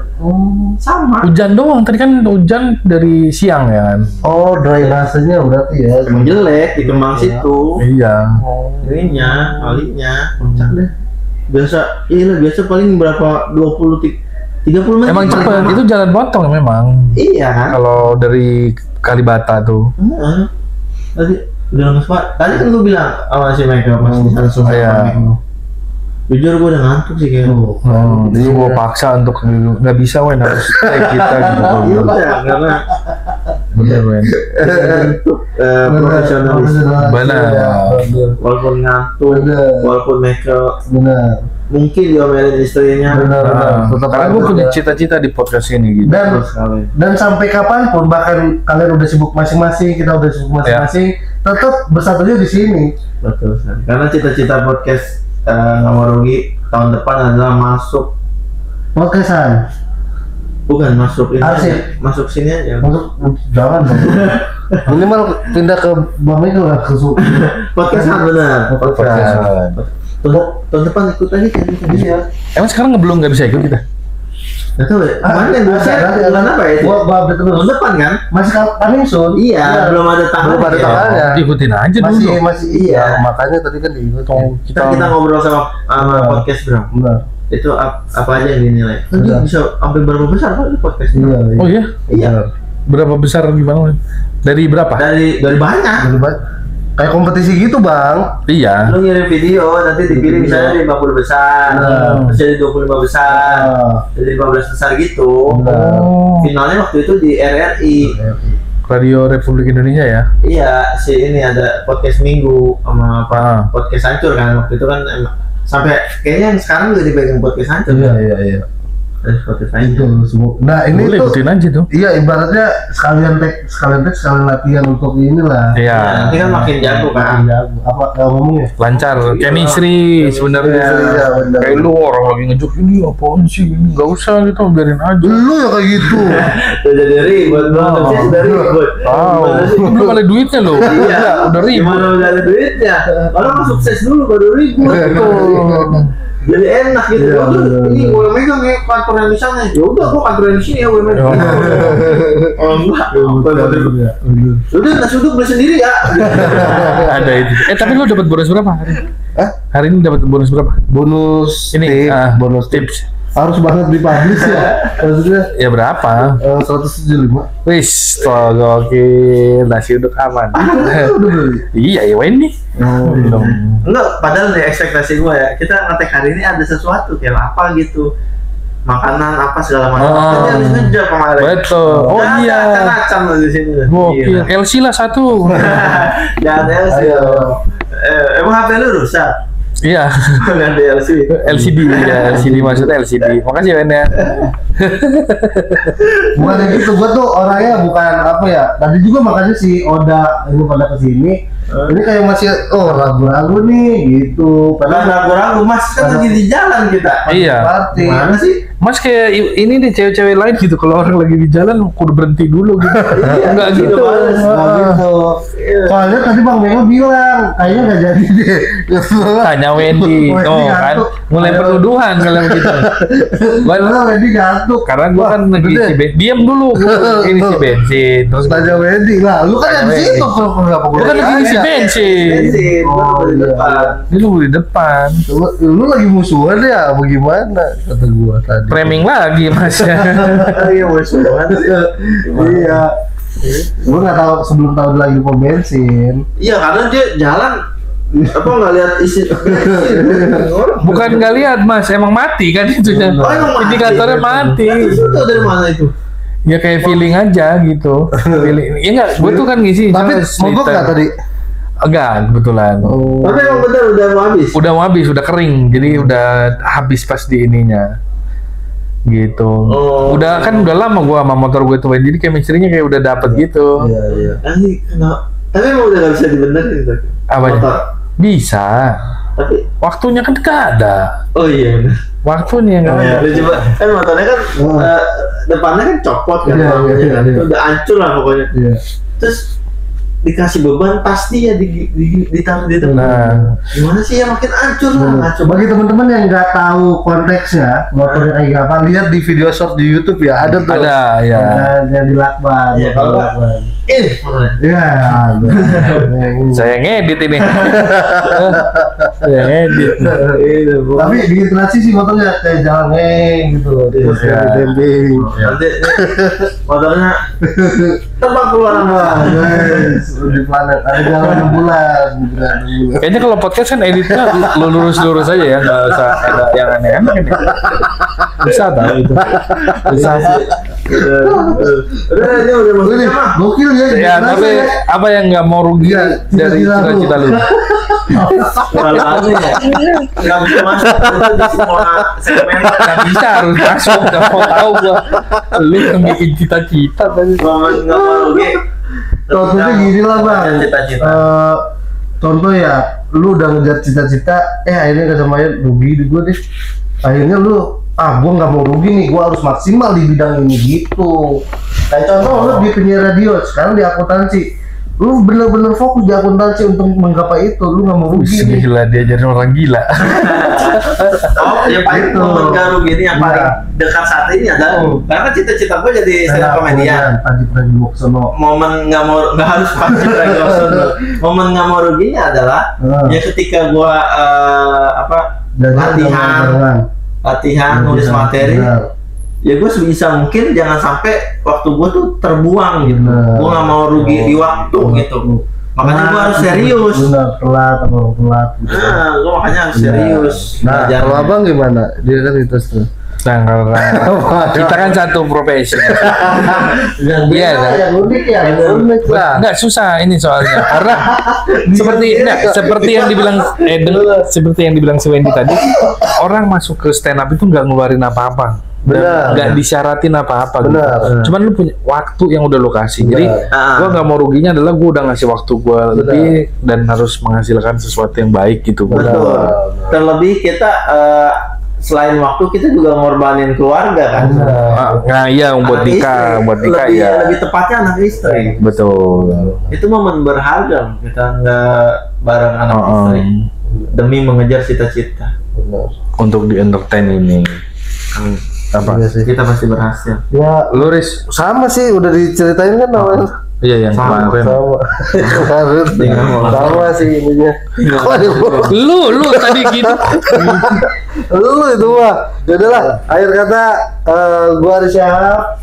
Speaker 3: Sama.
Speaker 2: hujan doang, tadi kan hujan dari siang ya kan.
Speaker 1: Oh, drainasenya berarti ya.
Speaker 3: Emang jelek di Kemang situ.
Speaker 2: Iya.
Speaker 3: Ininya, kalinya, kocak deh. Biasa paling berapa 30 menit.
Speaker 2: Emang cepet, itu jalan potong memang.
Speaker 3: Iya kan?
Speaker 2: Kalau dari Kalibata tuh.
Speaker 3: Tadi udah lemes banget. Tadi kan gue bilang sama si Michael pas di sana semua.
Speaker 2: Iya.
Speaker 3: Jujur gue udah ngantuk sih kayak.
Speaker 2: Jadi gue paksa untuk nggak bisa Wen, harus take kita gitu.
Speaker 3: Iya, karena
Speaker 2: Bener Wen.
Speaker 3: untuk profesionalisme.
Speaker 2: Benar.
Speaker 3: Walaupun ngantuk, walaupun Michael
Speaker 1: Benar.
Speaker 3: mungkin diomelin istrinya.
Speaker 1: Benar.
Speaker 2: Karena gue punya cita-cita di podcast ini gitu.
Speaker 1: Dan sampai kapanpun, bahkan kalian udah sibuk masing-masing, kita udah sibuk masing-masing, tetap bersatunya di sini.
Speaker 3: Betul sekali. Karena cita-cita podcast nggak mau rugi tahun depan adalah masuk,
Speaker 1: Podcastan.
Speaker 3: bukan masuk ini,
Speaker 1: Arsip.
Speaker 3: masuk sini aja.
Speaker 1: Masuk, jangan dong. Minimal pindah ke Bang Michael lah, ke
Speaker 3: Podcastan benar.
Speaker 1: Podcastan.
Speaker 3: Tahun depan ikut lagi kan? Iya.
Speaker 2: Emang sekarang nggak bisa ikut kita?
Speaker 3: Nggak tahu ya. Kemarin bulan apa ya?
Speaker 1: Gua
Speaker 3: Tahun depan kan?
Speaker 1: masih coming soon.
Speaker 3: Iya, belum ada tanggal.
Speaker 1: Belum ada tanggalnya.
Speaker 2: Ikutin aja dulu.
Speaker 1: Masih iya. Makanya tadi kan
Speaker 3: Kita ngobrol sama podcast bro.
Speaker 1: Benar.
Speaker 3: Itu apa aja yang dinilai? Kan dia bisa sampai berapa besar Pak di podcast?
Speaker 1: Iya.
Speaker 2: Oh iya?
Speaker 3: Iya.
Speaker 2: Berapa besar gimana? Dari berapa?
Speaker 3: Dari banyak.
Speaker 1: Jadi kayak kompetisi gitu, Bang.
Speaker 2: Iya.
Speaker 3: Lu ngirim video, nanti dipilih misalnya 50 besar, terus jadi 25 besar, jadi 15 besar gitu. Finalnya waktu itu di RRI.
Speaker 2: Radio Republik Indonesia ya?
Speaker 3: Iya, ini ada podcast minggu sama podcast hancur kan. Waktu itu kan sampai kayaknya yang sekarang juga dipegang podcast hancur.
Speaker 1: Iya.
Speaker 3: Spotify
Speaker 1: Itu semua. Nah, ini
Speaker 2: boleh
Speaker 1: tuh
Speaker 2: ikutin aja tuh.
Speaker 1: Iya, ibaratnya sekalian latihan untuk inilah.
Speaker 2: Iya.
Speaker 3: Nanti kan makin jago kan.
Speaker 1: Apa ngomongnya?
Speaker 2: Lancar, chemistry sebenarnya.
Speaker 1: Iya, benar.
Speaker 2: Kayak lu orang lagi ngejok ini apaan sih? Ini nggak usah gitu, biarin aja.
Speaker 1: Lu ya kayak gitu.
Speaker 3: Udah jadi ribut, sudah ribut.
Speaker 2: Wow, belum ada duitnya loh.
Speaker 3: Iya,
Speaker 2: udah ribut.
Speaker 3: Gimana udah ada duitnya? Kalau mau sukses dulu baru ribut. Jadi enak gitu.
Speaker 1: Iya,
Speaker 3: Ini gue megang ya kantor yang di sana. Ya udah, gue kantor yang di sini ya gue megang. Oh enggak. Udah nasi uduk beli sendiri ya.
Speaker 2: Ada itu. Tapi lu dapat bonus berapa hari? Hari ini dapat bonus berapa?
Speaker 1: Bonus
Speaker 2: Ini
Speaker 1: bonus
Speaker 2: tips.
Speaker 1: Harus banget dipublish ya. Maksudnya
Speaker 2: Ya berapa?
Speaker 1: 175.
Speaker 2: Wis, gokil, nasi uduk aman. Iya, ya Wendy.
Speaker 3: Enggak, padahal nih ekspektasi gue ya, kita ngetek hari ini ada sesuatu kayak apa gitu, makanan apa segala macam. Kita harus ngejar kemarin.
Speaker 2: Betul. Oh iya.
Speaker 3: Macam di sini.
Speaker 2: Gokil. LC lah satu.
Speaker 3: Jangan LC. Emang HP lu rusak?
Speaker 2: Iya.
Speaker 3: Ganti
Speaker 2: LCD ya, LCD maksudnya LCD. Makasih Wen ya.
Speaker 1: Bukan kayak gitu, gua tuh orangnya bukan apa ya. Tadi juga makanya si Oda ini pada kesini. Ini kayak masih ragu-ragu nih gitu.
Speaker 3: Padahal ragu-ragu Mas kan lagi di jalan kita.
Speaker 2: Iya.
Speaker 3: Mana sih?
Speaker 2: Mas kayak ini nih cewek-cewek lain gitu, kalau orang lagi di jalan kudu berhenti dulu gitu. Enggak gitu.
Speaker 1: Enggak gitu. Soalnya tadi Bang Mega bilang kayaknya nggak jadi deh.
Speaker 2: Tanya Wendy, tuh kan mulai penuduhan kalau gitu.
Speaker 1: Wendy ngantuk.
Speaker 2: Karena gua kan lagi isi bensin. Diam dulu, gua ini isi bensin. Terus
Speaker 1: tanya Wendy lah, lu kan di situ kenapa
Speaker 2: gua kan lagi isi bensin.
Speaker 3: Di depan.
Speaker 2: Ini lu di depan.
Speaker 1: Lu lagi musuhan ya, bagaimana kata gua tadi.
Speaker 2: Framing lagi Mas ya.
Speaker 3: Iya musuhan.
Speaker 1: Iya. Gua nggak tahu sebelum tahu lagi pom bensin.
Speaker 3: Iya karena dia jalan Apa nggak lihat isi?
Speaker 2: Bukan nggak lihat Mas, emang mati kan itunya.
Speaker 3: Oh, emang
Speaker 2: indikatornya mati.
Speaker 3: Itu dari mana itu?
Speaker 2: Ya kayak feeling aja gitu. Feeling. Ya enggak, gue tuh kan ngisi.
Speaker 1: Tapi mogok nggak tadi?
Speaker 2: Enggak, kebetulan.
Speaker 3: Tapi emang benar udah mau habis.
Speaker 2: Udah mau habis, udah kering. Jadi udah habis pas di ininya. Gitu. Udah kan udah lama gua sama motor gue tuh. Jadi chemistry-nya kayak udah dapet gitu.
Speaker 3: Iya. Tapi emang udah nggak bisa dibenerin gitu.
Speaker 2: Apanya? Bisa.
Speaker 3: Tapi
Speaker 2: waktunya kan gak ada.
Speaker 3: Oh iya benar.
Speaker 2: Waktunya nggak ada.
Speaker 3: Udah coba kan motornya kan depannya kan copot kan, itu udah hancur lah pokoknya. Terus dikasih beban pasti ya ditaruh di depan. Gimana sih ya makin hancur lah.
Speaker 1: Coba bagi teman-teman yang nggak tahu konteksnya motornya kayak apa, lihat di video short di YouTube ya, ada tuh.
Speaker 2: Ada ya.
Speaker 1: Yang dilakban.
Speaker 3: Ya kalau
Speaker 2: saya ngedit ini. Saya ngedit.
Speaker 1: Tapi bikin transisi motornya kayak jalan gitu loh. Terus demping.
Speaker 3: Nanti motornya terbang keluar
Speaker 1: di planet ada jalan bulan.
Speaker 2: Kayaknya kalau podcast kan editnya lurus-lurus aja ya, nggak usah ada yang aneh-aneh. Bisa tahu itu. Bisa.
Speaker 3: Udah maksudnya mah
Speaker 1: gokil ya.
Speaker 2: Ya, tapi apa yang nggak mau rugi dari cita-cita lu?
Speaker 3: kalau aku ya nggak bisa masuk itu di semua segmen.
Speaker 2: Nggak bisa, harus masuk. Nggak mau tahu gua. Lu yang bikin cita-cita tadi.
Speaker 3: Momen nggak mau rugi.
Speaker 1: Contohnya gini lah bang.
Speaker 3: Cita-cita.
Speaker 1: Contoh ya, lu udah ngejar cita-cita, akhirnya kesamain rugi di gue deh. Akhirnya lu, gue nggak mau rugi nih, gue harus maksimal di bidang ini gitu. Kayak contoh lu di penyiar radio, sekarang di akuntansi, lu bener-bener fokus di akuntansi untuk menggapai itu, lu nggak mau rugi.
Speaker 2: Gila, diajarin orang gila.
Speaker 3: Yang paling momen gak rugi ini yang paling dekat saat ini adalah karena cita-cita gue jadi stand up komedian.
Speaker 1: Panji Pragiwaksono.
Speaker 3: Momen nggak harus Panji Pragiwaksono. Momen nggak mau ruginya adalah ya ketika gue latihan nulis materi. Ya gue sebisa mungkin jangan sampai waktu gue tuh terbuang gitu. Gue nggak mau rugi di waktu gitu. Makanya gue harus serius.
Speaker 1: Telat atau telat gitu.
Speaker 3: Gue makanya harus serius.
Speaker 1: Nah, kalau abang gimana? Dia kan itu tuh.
Speaker 2: Nah, kita kan satu profesi.
Speaker 1: Iya, yang unik ya, unik lah.
Speaker 2: Enggak susah ini soalnya. Karena seperti yang dibilang seperti yang dibilang si Wendy tadi, orang masuk ke stand up itu nggak ngeluarin apa-apa. Nggak disyaratin apa-apa gitu. Cuman lu punya waktu yang udah lu kasih. Jadi gua nggak mau ruginya adalah gua udah ngasih waktu gua lebih dan harus menghasilkan sesuatu yang baik gitu.
Speaker 3: Betul. Terlebih kita selain waktu kita juga ngorbanin keluarga kan.
Speaker 2: Nah iya buat nikah ya.
Speaker 3: Lebih tepatnya anak istri.
Speaker 2: Betul.
Speaker 3: Itu momen berharga kita nggak bareng anak istri demi mengejar cita-cita.
Speaker 2: Untuk di entertain ini. Apa?
Speaker 1: Iya sih.
Speaker 3: Kita pasti berhasil.
Speaker 1: Ya,
Speaker 2: Luris
Speaker 1: sama sih udah diceritain kan namanya.
Speaker 2: Iya yang kemarin.
Speaker 1: Sama sih ininya.
Speaker 2: Lu tadi gitu.
Speaker 1: Lu itu mah. Yaudahlah, akhir kata gua Ari Syahab.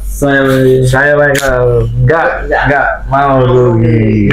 Speaker 2: Saya Michael. Enggak mau rugi.